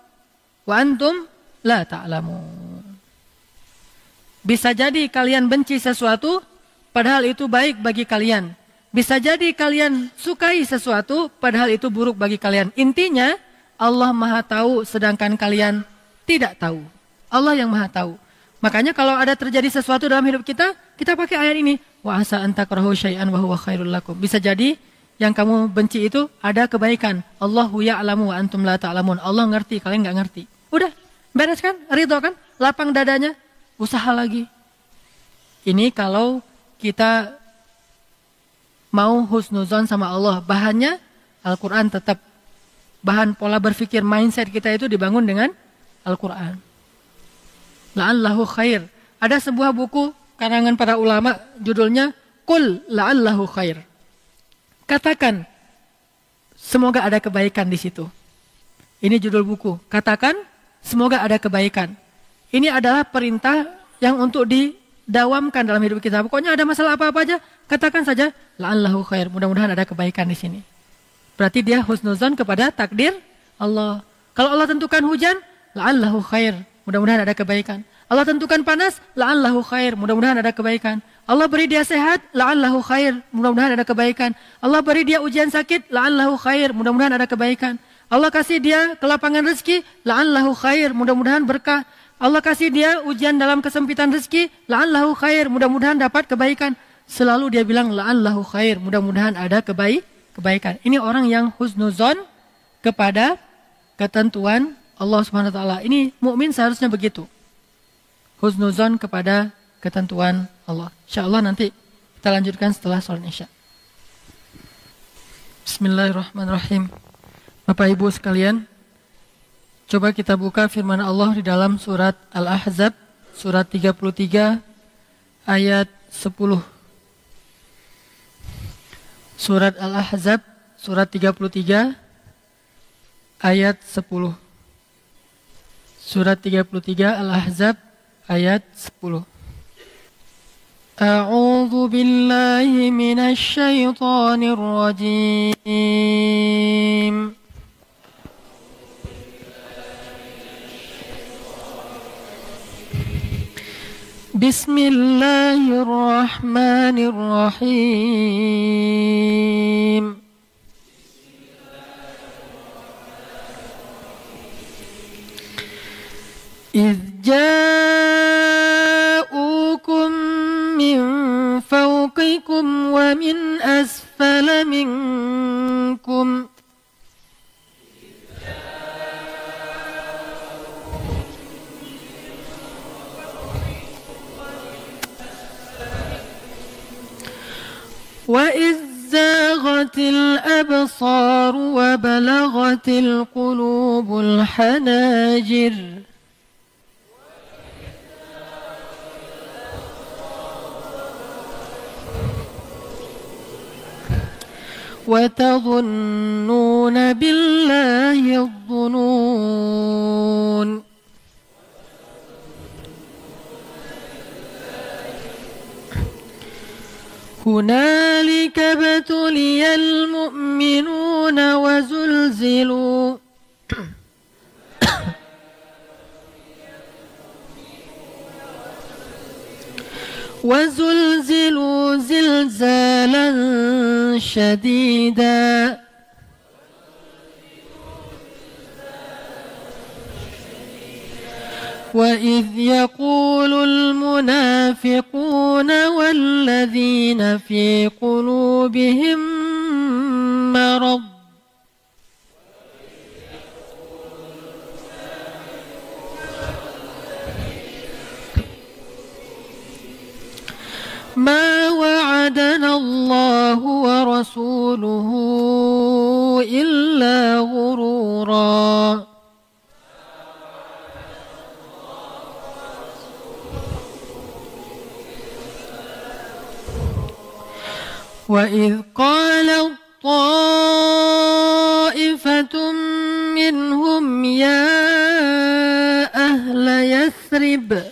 wa antum la ta'lamun. Bisa jadi kalian benci sesuatu padahal itu baik bagi kalian. Bisa jadi kalian sukai sesuatu padahal itu buruk bagi kalian. Intinya Allah Maha tahu sedangkan kalian tidak tahu. Allah yang Maha tahu. Makanya kalau ada terjadi sesuatu dalam hidup kita, kita pakai ayat ini. Wa asa an takrahu syai'an wa huwa khairul lakum. Bisa jadi yang kamu benci itu ada kebaikan. Allahu ya'lamu wa antum la ta'lamun. Allah ngerti, kalian nggak ngerti. Udah, beres kan? Ridho kan? Lapang dadanya, usaha lagi. Ini kalau kita mau husnuzon sama Allah. Bahannya Al-Quran tetap. Bahan pola berpikir mindset kita itu dibangun dengan Al-Quran. La'allahu khair. Ada sebuah buku karangan para ulama judulnya Qul la'allahu khair. Katakan semoga ada kebaikan di situ. Ini judul buku. Katakan semoga ada kebaikan. Ini adalah perintah yang untuk didawamkan dalam hidup kita. Pokoknya ada masalah apa-apa aja, katakan saja la'allahu khair. Mudah-mudahan ada kebaikan di sini. Berarti dia husnuzon kepada takdir Allah. Kalau Allah tentukan hujan, la'allahu khair. Mudah-mudahan ada kebaikan. Allah tentukan panas, la'allahu khair. Mudah-mudahan ada kebaikan. Allah beri dia sehat, la'allahu khair. Mudah-mudahan ada kebaikan. Allah beri dia ujian sakit, la'allahu khair. Mudah-mudahan ada kebaikan. Allah kasih dia kelapangan rezeki, la'allahu khair. Mudah-mudahan berkah. Allah kasih dia ujian dalam kesempitan rezeki, la'allahu khair. Mudah-mudahan dapat kebaikan. Selalu dia bilang la'allahu khair. Mudah-mudahan ada kebaikan. Ini orang yang husnuzon kepada ketentuan Allah Subhanahu wa taala. Ini mukmin seharusnya begitu. Husnuzon kepada ketentuan Allah. Insyaallah nanti kita lanjutkan setelah salat Isya. Bismillahirrahmanirrahim. Bapak Ibu sekalian, coba kita buka firman Allah di dalam surat Al-Ahzab, surat 33 ayat 10. Surat Al-Ahzab, surat 33 ayat 10. Surat 33 Al-Ahzab ayat 10. A'udzu billahi minasy syaithanir rajim. Bismillahirrahmanirrahim. إذ جاءوكم من فوقكم ومن أسفل منكم وإذ زاغت الأبصار وبلغت القلوب الحناجر وتظنون بالله الظنون هنالك ابتلي المؤمنون وزلزلوا زلزالا شديدا وإذ يقول المنافقون والذين في قلوبهم مرض ما وعدنا الله ورسوله إلا غرورا وإذ قالت طائفة منهم يا أهل يثرب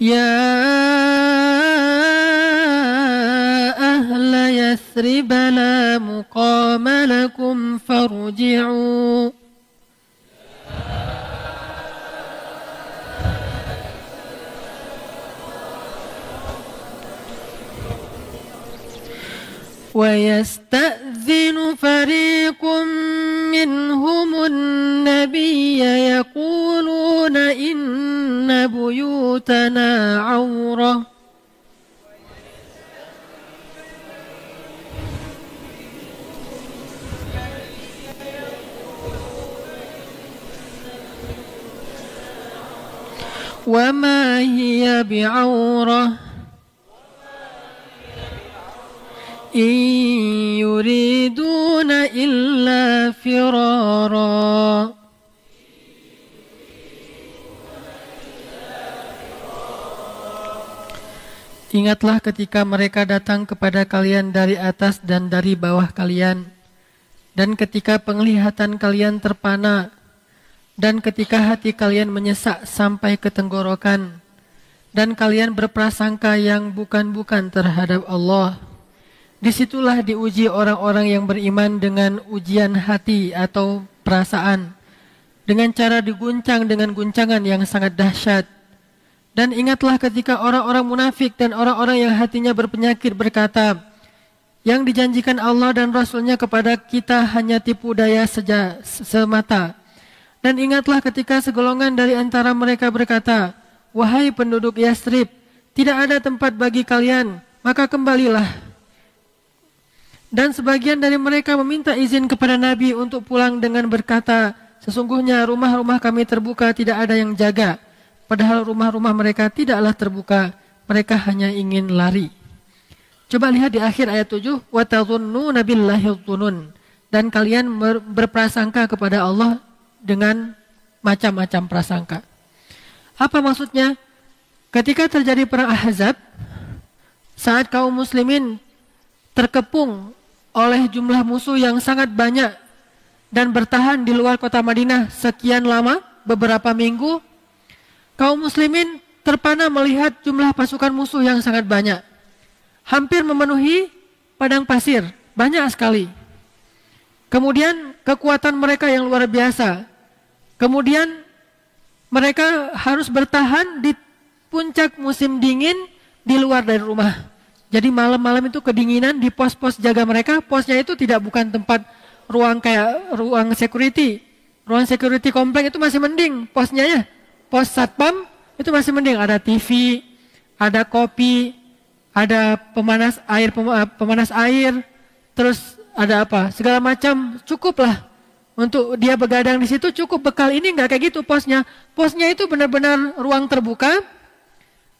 يا أهل يثرب لا مقام لكم فارجعوا ويستأذن فريق منهم النبي يقولون إن بيوتنا عورة وما هي بعورة إن يريدون إلا فرارا Ingatlah ketika mereka datang kepada kalian dari atas dan dari bawah kalian, dan ketika penglihatan kalian terpana, dan ketika hati kalian menyesak sampai ke tenggorokan, dan kalian berprasangka yang bukan-bukan terhadap Allah. Disitulah diuji orang-orang yang beriman dengan ujian hati atau perasaan, dengan cara diguncang dengan guncangan yang sangat dahsyat. Dan ingatlah ketika orang-orang munafik dan orang-orang yang hatinya berpenyakit berkata, yang dijanjikan Allah dan Rasulnya kepada kita hanya tipu daya semata. Dan ingatlah ketika segolongan dari antara mereka berkata, wahai penduduk Yathrib, tidak ada tempat bagi kalian, maka kembalilah. Dan sebagian dari mereka meminta izin kepada Nabi untuk pulang dengan berkata, sesungguhnya rumah-rumah kami terbuka, tidak ada yang jaga. Padahal rumah-rumah mereka tidaklah terbuka, mereka hanya ingin lari. Coba lihat di akhir ayat 7, وَتَظُنُّونَ بِاللَّهِ الظُّنُونَ, dan kalian berprasangka kepada Allah dengan macam-macam prasangka. Apa maksudnya? Ketika terjadi perang Ahzab, saat kaum muslimin terkepung oleh jumlah musuh yang sangat banyak dan bertahan di luar kota Madinah sekian lama, beberapa minggu, kaum muslimin terpana melihat jumlah pasukan musuh yang sangat banyak. Hampir memenuhi padang pasir, banyak sekali. Kemudian kekuatan mereka yang luar biasa. Kemudian mereka harus bertahan di puncak musim dingin di luar dari rumah. Jadi malam-malam itu kedinginan di pos-pos jaga mereka. Posnya itu bukan tempat ruang kayak ruang security. Ruang security komplek itu masih mending posnya ya. Pos satpam itu masih mending, ada TV, ada kopi, ada pemanas air, terus ada apa? Segala macam cukuplah untuk dia begadang di situ, cukup bekal. Ini enggak kayak gitu posnya. Posnya itu benar-benar ruang terbuka.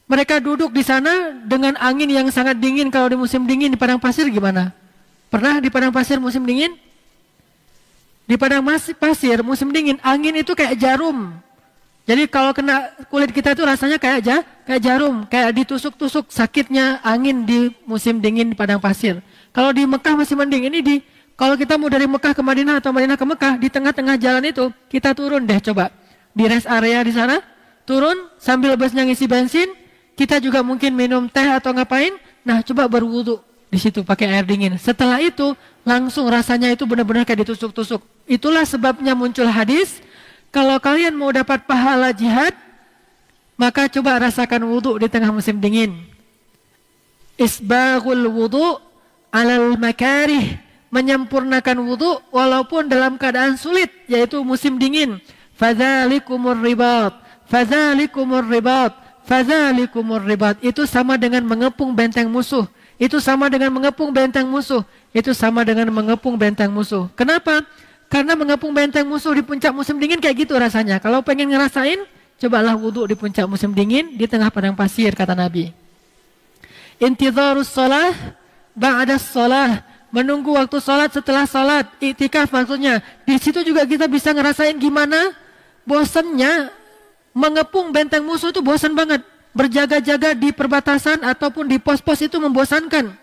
Mereka duduk di sana dengan angin yang sangat dingin. Kalau di musim dingin di padang pasir gimana? Pernah di padang pasir musim dingin? Di padang pasir musim dingin angin itu kayak jarum. Jadi kalau kena kulit kita itu rasanya kayak jarum, kayak ditusuk-tusuk, sakitnya angin di musim dingin di padang pasir. Kalau di Mekah masih mending, ini di Kalau kita mau dari Mekah ke Madinah atau Madinah ke Mekah, di tengah-tengah jalan itu kita turun deh coba. Di rest area di sana, turun sambil busnya ngisi bensin, kita juga mungkin minum teh atau ngapain. Nah, coba berwudu di situ pakai air dingin. Setelah itu langsung rasanya itu benar-benar kayak ditusuk-tusuk. Itulah sebabnya muncul hadis, kalau kalian mau dapat pahala jihad, maka coba rasakan wudu di tengah musim dingin. Isbaghul wudu alal makarih, menyempurnakan wudu walaupun dalam keadaan sulit, yaitu musim dingin. Fadzalikumur ribat, fadzalikumur ribat, fadzalikumur ribat. Itu sama dengan mengepung benteng musuh. Itu sama dengan mengepung benteng musuh. Itu sama dengan mengepung benteng musuh. Kenapa? Karena mengepung benteng musuh di puncak musim dingin kayak gitu rasanya. Kalau pengen ngerasain, cobalah wudu di puncak musim dingin di tengah padang pasir, kata Nabi. Intidharus shalah ba'da shalah, menunggu waktu salat setelah salat, iktikaf maksudnya. Di situ juga kita bisa ngerasain gimana bosannya mengepung benteng musuh, itu bosan banget. Berjaga-jaga di perbatasan ataupun di pos-pos itu membosankan.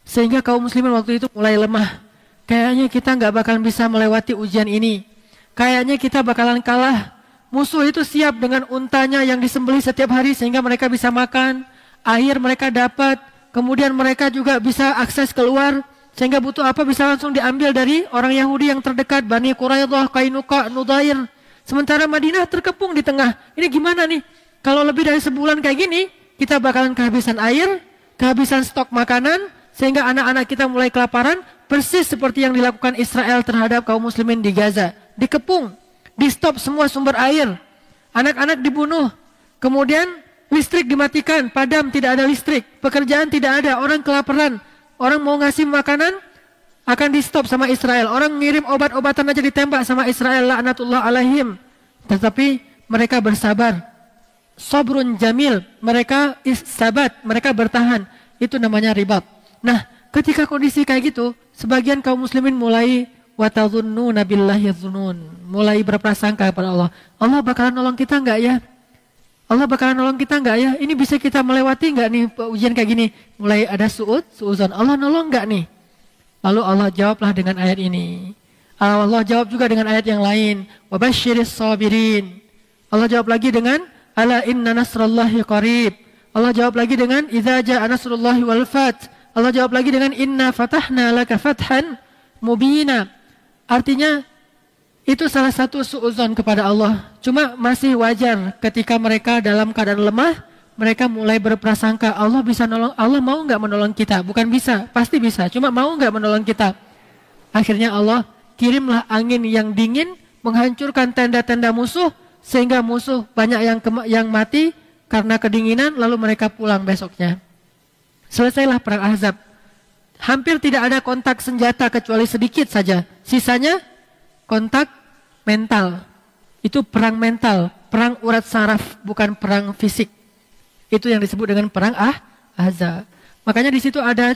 Sehingga kaum muslimin waktu itu mulai lemah. Kayaknya kita nggak bakalan bisa melewati ujian ini. Kayaknya kita bakalan kalah. Musuh itu siap dengan untanya yang disembelih setiap hari sehingga mereka bisa makan. Air mereka dapat. Kemudian mereka juga bisa akses keluar. Sehingga butuh apa bisa langsung diambil dari orang Yahudi yang terdekat. Bani Quraidah, Qainuqa, Nudair. Sementara Madinah terkepung di tengah. Ini gimana nih? Kalau lebih dari sebulan kayak gini, kita bakalan kehabisan air, kehabisan stok makanan, sehingga anak-anak kita mulai kelaparan, persis seperti yang dilakukan Israel terhadap kaum muslimin di Gaza. Dikepung, di stop semua sumber air, anak-anak dibunuh, kemudian listrik dimatikan, padam, tidak ada listrik, pekerjaan tidak ada, orang kelaparan, orang mau ngasih makanan, akan di stop sama Israel. Orang ngirim obat-obatan aja ditembak sama Israel, laknatullah alaihim. Tetapi mereka bersabar. Sabrun jamil, mereka sabat, mereka bertahan. Itu namanya ribat. Nah, ketika kondisi kayak gitu, sebagian kaum muslimin mulai watadhunnuna billahi dzunun, mulai berprasangka kepada Allah. Allah bakalan nolong kita enggak ya? Allah bakalan nolong kita enggak ya? Ini bisa kita melewati enggak nih ujian kayak gini? Mulai ada suudzon. Allah nolong enggak nih? Lalu Allah jawablah dengan ayat ini. Allah jawab juga dengan ayat yang lain. Wabasyiris sabirin. Allah jawab lagi dengan ala inna nasrallahi qarib. Allah jawab lagi dengan idza jaa nasrullahi wal fath. Allah jawab lagi dengan inna fatahna laka fathan mubina. Artinya itu salah satu suudzon kepada Allah. Cuma masih wajar ketika mereka dalam keadaan lemah, mereka mulai berprasangka Allah bisa nolong, Allah mau nggak menolong kita? Bukan bisa, pasti bisa. Cuma mau nggak menolong kita? Akhirnya Allah kirimlah angin yang dingin menghancurkan tenda-tenda musuh sehingga musuh banyak yang mati karena kedinginan, lalu mereka pulang besoknya. Selesailah perang Ahzab. Hampir tidak ada kontak senjata kecuali sedikit saja. Sisanya kontak mental. Itu perang mental, perang urat saraf, bukan perang fisik. Itu yang disebut dengan perang Ahzab. Makanya di situ ada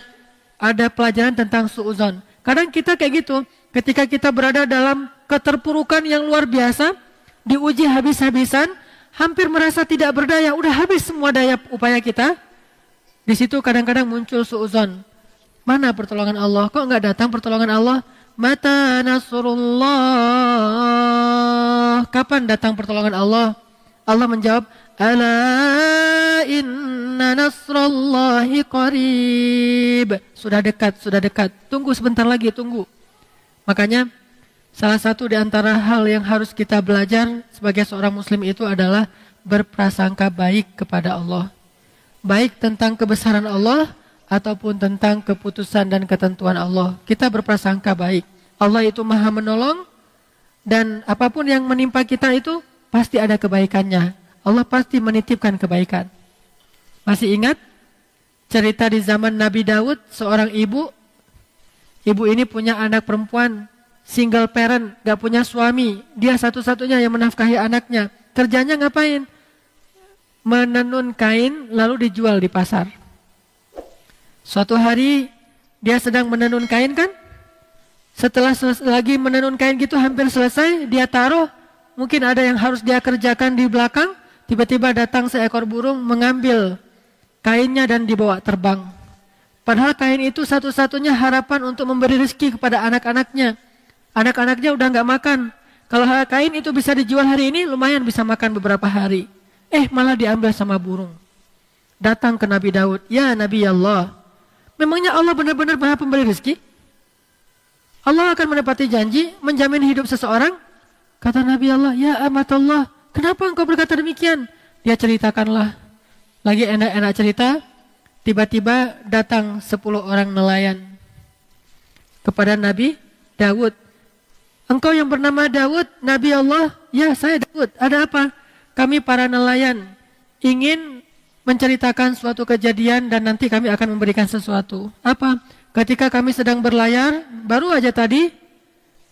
pelajaran tentang suudzon. Kadang kita kayak gitu, ketika kita berada dalam keterpurukan yang luar biasa, diuji habis-habisan, hampir merasa tidak berdaya, udah habis semua daya upaya kita. Di situ kadang-kadang muncul suudzon. Mana pertolongan Allah? Kok nggak datang pertolongan Allah? Mata nasrullah. Kapan datang pertolongan Allah? Allah menjawab, ala inna nasrallahi qarib. Sudah dekat, sudah dekat. Tunggu sebentar lagi, tunggu. Makanya salah satu di antara hal yang harus kita belajar sebagai seorang muslim itu adalah berprasangka baik kepada Allah. Baik tentang kebesaran Allah ataupun tentang keputusan dan ketentuan Allah. Kita berprasangka baik. Allah itu Maha menolong dan apapun yang menimpa kita itu pasti ada kebaikannya. Allah pasti menitipkan kebaikan. Masih ingat cerita di zaman Nabi Daud, seorang ibu. Ibu ini punya anak perempuan, single parent, gak punya suami. Dia satu-satunya yang menafkahi anaknya. Kerjanya ngapain? Menenun kain lalu dijual di pasar. Suatu hari dia sedang menenun kain kan? Setelah lagi menenun kain gitu hampir selesai, dia taruh. Mungkin ada yang harus dia kerjakan di belakang. Tiba-tiba datang seekor burung mengambil kainnya dan dibawa terbang. Padahal kain itu satu-satunya harapan untuk memberi rezeki kepada anak-anaknya. Anak-anaknya udah nggak makan. Kalau kain itu bisa dijual hari ini, lumayan bisa makan beberapa hari. Malah diambil sama burung. Datang ke Nabi Daud, ya Nabi Allah, memangnya Allah benar-benar Maha Pemberi rezeki? Allah akan menepati janji, menjamin hidup seseorang? Kata Nabi Allah, ya amatullah, kenapa engkau berkata demikian? Dia ceritakanlah. Lagi enak-enak cerita, tiba-tiba datang 10 orang nelayan kepada Nabi Daud. Engkau yang bernama Daud, Nabi Allah? Ya, saya Daud. Ada apa? Kami para nelayan ingin menceritakan suatu kejadian dan nanti kami akan memberikan sesuatu. Apa? Ketika kami sedang berlayar, baru aja tadi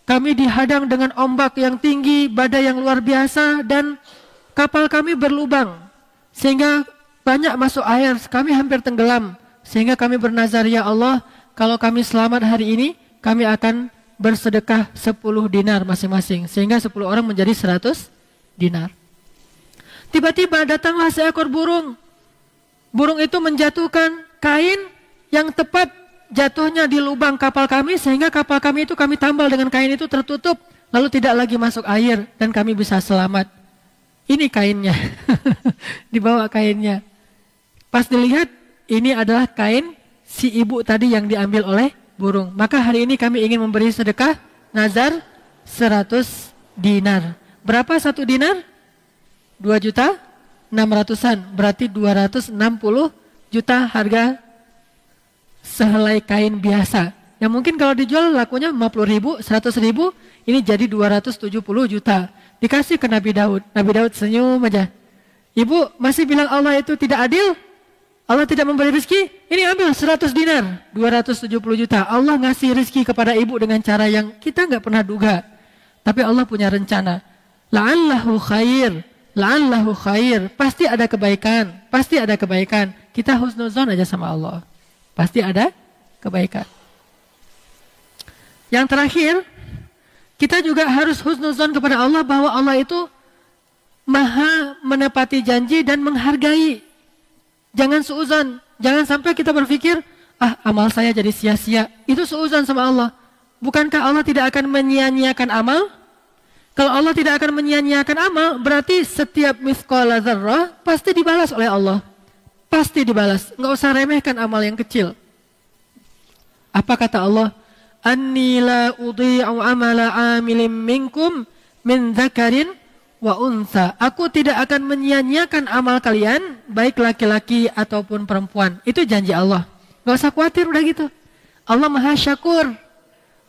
kami dihadang dengan ombak yang tinggi, badai yang luar biasa, dan kapal kami berlubang sehingga banyak masuk air, kami hampir tenggelam. Sehingga kami bernazar, ya Allah, kalau kami selamat hari ini, kami akan bersedekah 10 dinar masing-masing. Sehingga 10 orang menjadi 100 dinar. Tiba-tiba datanglah seekor burung. Burung itu menjatuhkan kain yang tepat jatuhnya di lubang kapal kami, sehingga kapal kami itu kami tambal dengan kain itu tertutup, lalu tidak lagi masuk air dan kami bisa selamat. Ini kainnya. Dibawa kainnya. Pas dilihat, ini adalah kain si ibu tadi yang diambil oleh burung. Maka hari ini kami ingin memberi sedekah nazar 100 dinar. Berapa 1 dinar? 2.600.000, berarti 260 juta harga sehelai kain biasa. Yang mungkin kalau dijual lakunya 50.000, 100.000, ini jadi 270 juta. Dikasih ke Nabi Daud. Nabi Daud senyum aja. Ibu masih bilang Allah itu tidak adil? Allah tidak memberi rezeki? Ini ambil 100 dinar, 270 juta. Allah ngasih rezeki kepada ibu dengan cara yang kita nggak pernah duga. Tapi Allah punya rencana. La'allahu khair. La'allahu khair. Pasti ada kebaikan. Pasti ada kebaikan. Kita husnuzon aja sama Allah. Pasti ada kebaikan. Yang terakhir, kita juga harus husnuzon kepada Allah bahwa Allah itu maha menepati janji dan menghargai. Jangan suuzon. Jangan sampai kita berpikir, amal saya jadi sia-sia. Itu suuzon sama Allah. Bukankah Allah tidak akan menyia-nyiakan amal? Kalau Allah tidak akan menyia-nyiakan amal, berarti setiap mithqala dzarrah pasti dibalas oleh Allah. Pasti dibalas. Nggak usah remehkan amal yang kecil. Apa kata Allah? Anni la udhi'u amala amilin minkum min dzakarin wa unsa. Aku tidak akan menyia-nyiakan amal kalian, baik laki-laki ataupun perempuan. Itu janji Allah. Nggak usah khawatir, udah gitu. Allah maha syakur.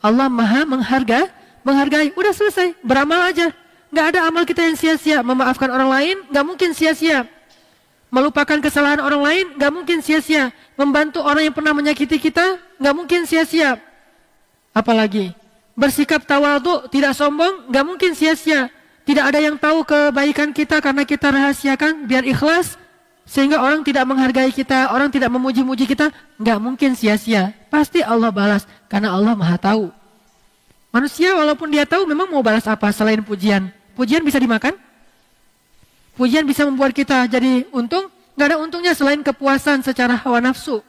Allah maha menghargai. Udah selesai, beramal aja. Nggak ada amal kita yang sia-sia. Memaafkan orang lain, nggak mungkin sia-sia. Melupakan kesalahan orang lain, nggak mungkin sia-sia. Membantu orang yang pernah menyakiti kita, nggak mungkin sia-sia. Apalagi bersikap tawadhu, tidak sombong, nggak mungkin sia-sia. Tidak ada yang tahu kebaikan kita karena kita rahasiakan biar ikhlas, sehingga orang tidak menghargai kita, orang tidak memuji-muji kita, nggak mungkin sia-sia. Pasti Allah balas karena Allah maha tahu. Manusia walaupun dia tahu memang mau balas apa selain pujian. Pujian bisa dimakan? Pujian bisa membuat kita jadi untung? Nggak ada untungnya selain kepuasan secara hawa nafsu.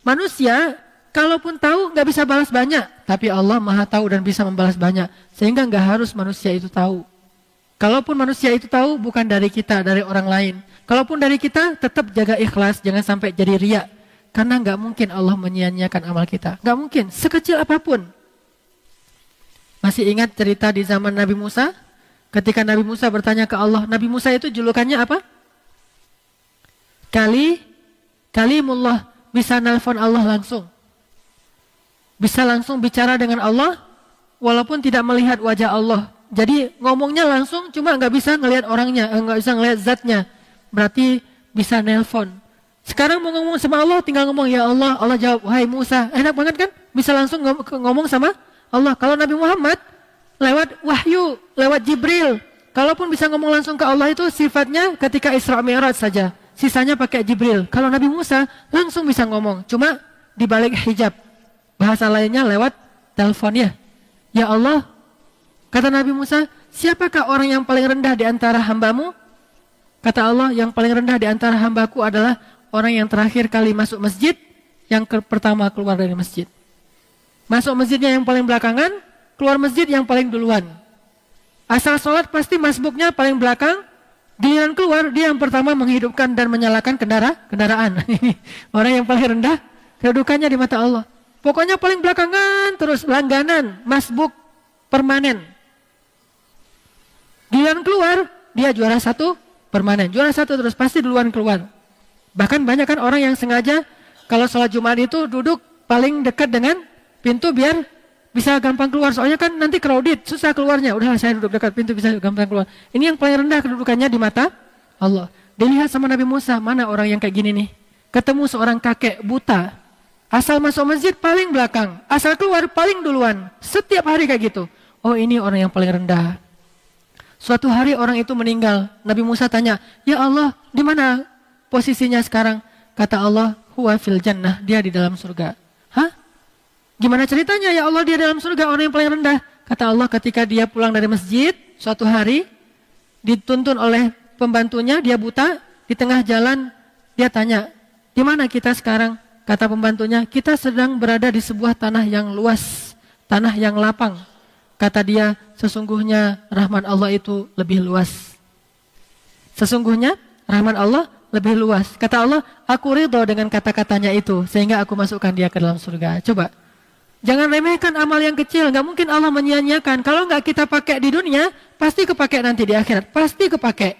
Manusia kalaupun tahu nggak bisa balas banyak, tapi Allah maha tahu dan bisa membalas banyak. Sehingga nggak harus manusia itu tahu. Kalaupun manusia itu tahu bukan dari kita, dari orang lain. Kalaupun dari kita tetap jaga ikhlas, jangan sampai jadi riya. Karena nggak mungkin Allah menyia-nyiakan amal kita. Nggak mungkin, sekecil apapun. Masih ingat cerita di zaman Nabi Musa? Ketika Nabi Musa bertanya ke Allah, Nabi Musa itu julukannya apa? Kalimullah, bisa nelpon Allah langsung. Bisa langsung bicara dengan Allah, walaupun tidak melihat wajah Allah. Jadi ngomongnya langsung, cuma nggak bisa ngelihat orangnya, nggak bisa ngelihat zatnya. Berarti bisa nelpon. Sekarang mau ngomong sama Allah, tinggal ngomong, ya Allah. Allah jawab, wahai Musa. Enak banget kan? Bisa langsung ngomong sama Allah. Kalau Nabi Muhammad lewat wahyu, lewat Jibril. Kalaupun bisa ngomong langsung ke Allah itu sifatnya ketika Isra Mi'raj saja. Sisanya pakai Jibril. Kalau Nabi Musa langsung bisa ngomong, cuma di balik hijab. Bahasa lainnya lewat teleponnya. Ya Allah, kata Nabi Musa, siapakah orang yang paling rendah di antara hambamu? Kata Allah, yang paling rendah di antara hambaku adalah orang yang terakhir kali masuk masjid, yang pertama keluar dari masjid. Masuk masjidnya yang paling belakangan, keluar masjid yang paling duluan. Asal sholat pasti masbuknya paling belakang, giliran keluar dia yang pertama menghidupkan dan menyalakan kendaraan. Orang yang paling rendah kedudukannya di mata Allah. Pokoknya paling belakangan terus, langganan, masbuk, permanen. Giliran keluar dia juara satu, permanen. Juara satu terus, pasti duluan keluar. Bahkan banyak kan orang yang sengaja kalau sholat Jumat itu duduk paling dekat dengan pintu biar bisa gampang keluar. Soalnya kan nanti crowded, susah keluarnya. Udah saya duduk dekat pintu bisa gampang keluar. Ini yang paling rendah kedudukannya di mata Allah. Dilihat sama Nabi Musa, mana orang yang kayak gini nih? Ketemu seorang kakek buta. Asal masuk masjid paling belakang, asal keluar paling duluan. Setiap hari kayak gitu. Oh, ini orang yang paling rendah. Suatu hari orang itu meninggal. Nabi Musa tanya, "Ya Allah, di mana posisinya sekarang?" Kata Allah, "Huwa fil jannah." Dia di dalam surga. Hah? Gimana ceritanya ya Allah dia dalam surga, orang yang paling rendah? Kata Allah, ketika dia pulang dari masjid, suatu hari dituntun oleh pembantunya, dia buta, di tengah jalan dia tanya, "Di mana kita sekarang?" Kata pembantunya, "Kita sedang berada di sebuah tanah yang luas, tanah yang lapang." Kata dia, "Sesungguhnya rahmat Allah itu lebih luas." Sesungguhnya rahmat Allah lebih luas. Kata Allah, "Aku ridho dengan kata-katanya itu, sehingga aku masukkan dia ke dalam surga." Coba, jangan remehkan amal yang kecil. Gak mungkin Allah menyia-nyiakan. Kalau gak kita pakai di dunia, pasti kepake nanti di akhirat. Pasti kepake.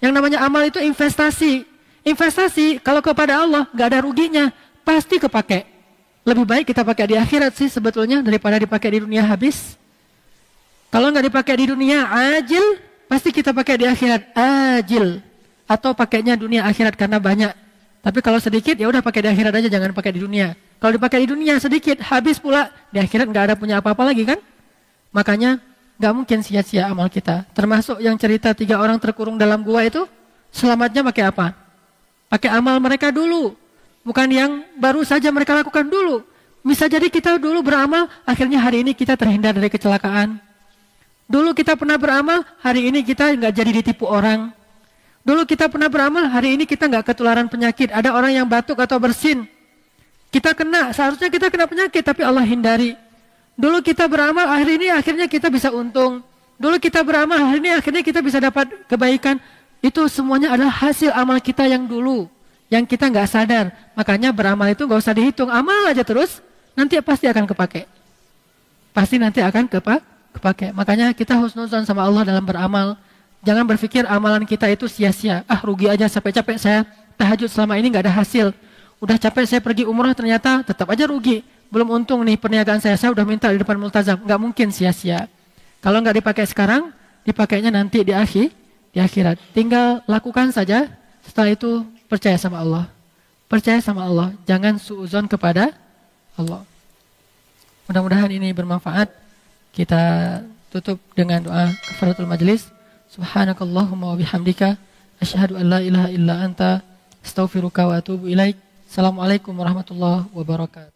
Yang namanya amal itu investasi. Investasi kalau kepada Allah gak ada ruginya, pasti kepake. Lebih baik kita pakai di akhirat sih sebetulnya daripada dipakai di dunia habis. Kalau nggak dipakai di dunia ajil, pasti kita pakai di akhirat ajil. Atau pakainya dunia akhirat karena banyak. Tapi kalau sedikit ya udah pakai di akhirat aja, jangan pakai di dunia. Kalau dipakai di dunia sedikit, habis pula di akhirat nggak ada punya apa-apa lagi kan? Makanya nggak mungkin sia-sia amal kita. Termasuk yang cerita 3 orang terkurung dalam gua itu, selamatnya pakai apa? Pakai amal mereka dulu. Bukan yang baru saja mereka lakukan dulu. Bisa jadi kita dulu beramal, akhirnya hari ini kita terhindar dari kecelakaan. Dulu kita pernah beramal, hari ini kita nggak jadi ditipu orang. Dulu kita pernah beramal, hari ini kita nggak ketularan penyakit. Ada orang yang batuk atau bersin. Kita kena, seharusnya kita kena penyakit, tapi Allah hindari. Dulu kita beramal, hari ini akhirnya kita bisa untung. Dulu kita beramal, hari ini akhirnya kita bisa dapat kebaikan. Itu semuanya adalah hasil amal kita yang dulu. Yang kita nggak sadar. Makanya beramal itu nggak usah dihitung. Amal aja terus, nanti pasti akan kepake. Pasti nanti akan kepake. Makanya kita husnuzan sama Allah dalam beramal. Jangan berpikir amalan kita itu sia-sia. Ah, rugi aja, capek-capek saya tahajud selama ini nggak ada hasil. Udah capek saya pergi umrah ternyata tetap aja rugi. Belum untung nih perniagaan saya udah minta di depan multazam. Nggak mungkin sia-sia. Kalau nggak dipakai sekarang, dipakainya nanti di akhirat. Tinggal lakukan saja. Setelah itu percaya sama Allah. Percaya sama Allah. Jangan suuzon kepada Allah. Mudah-mudahan ini bermanfaat. Kita tutup dengan doa kafaratul majelis. Subhanakallahumma wa bihamdika asyhadu an la ilaha illa anta astaghfiruka wa atubu ilaik. Assalamualaikum warahmatullahi wabarakatuh.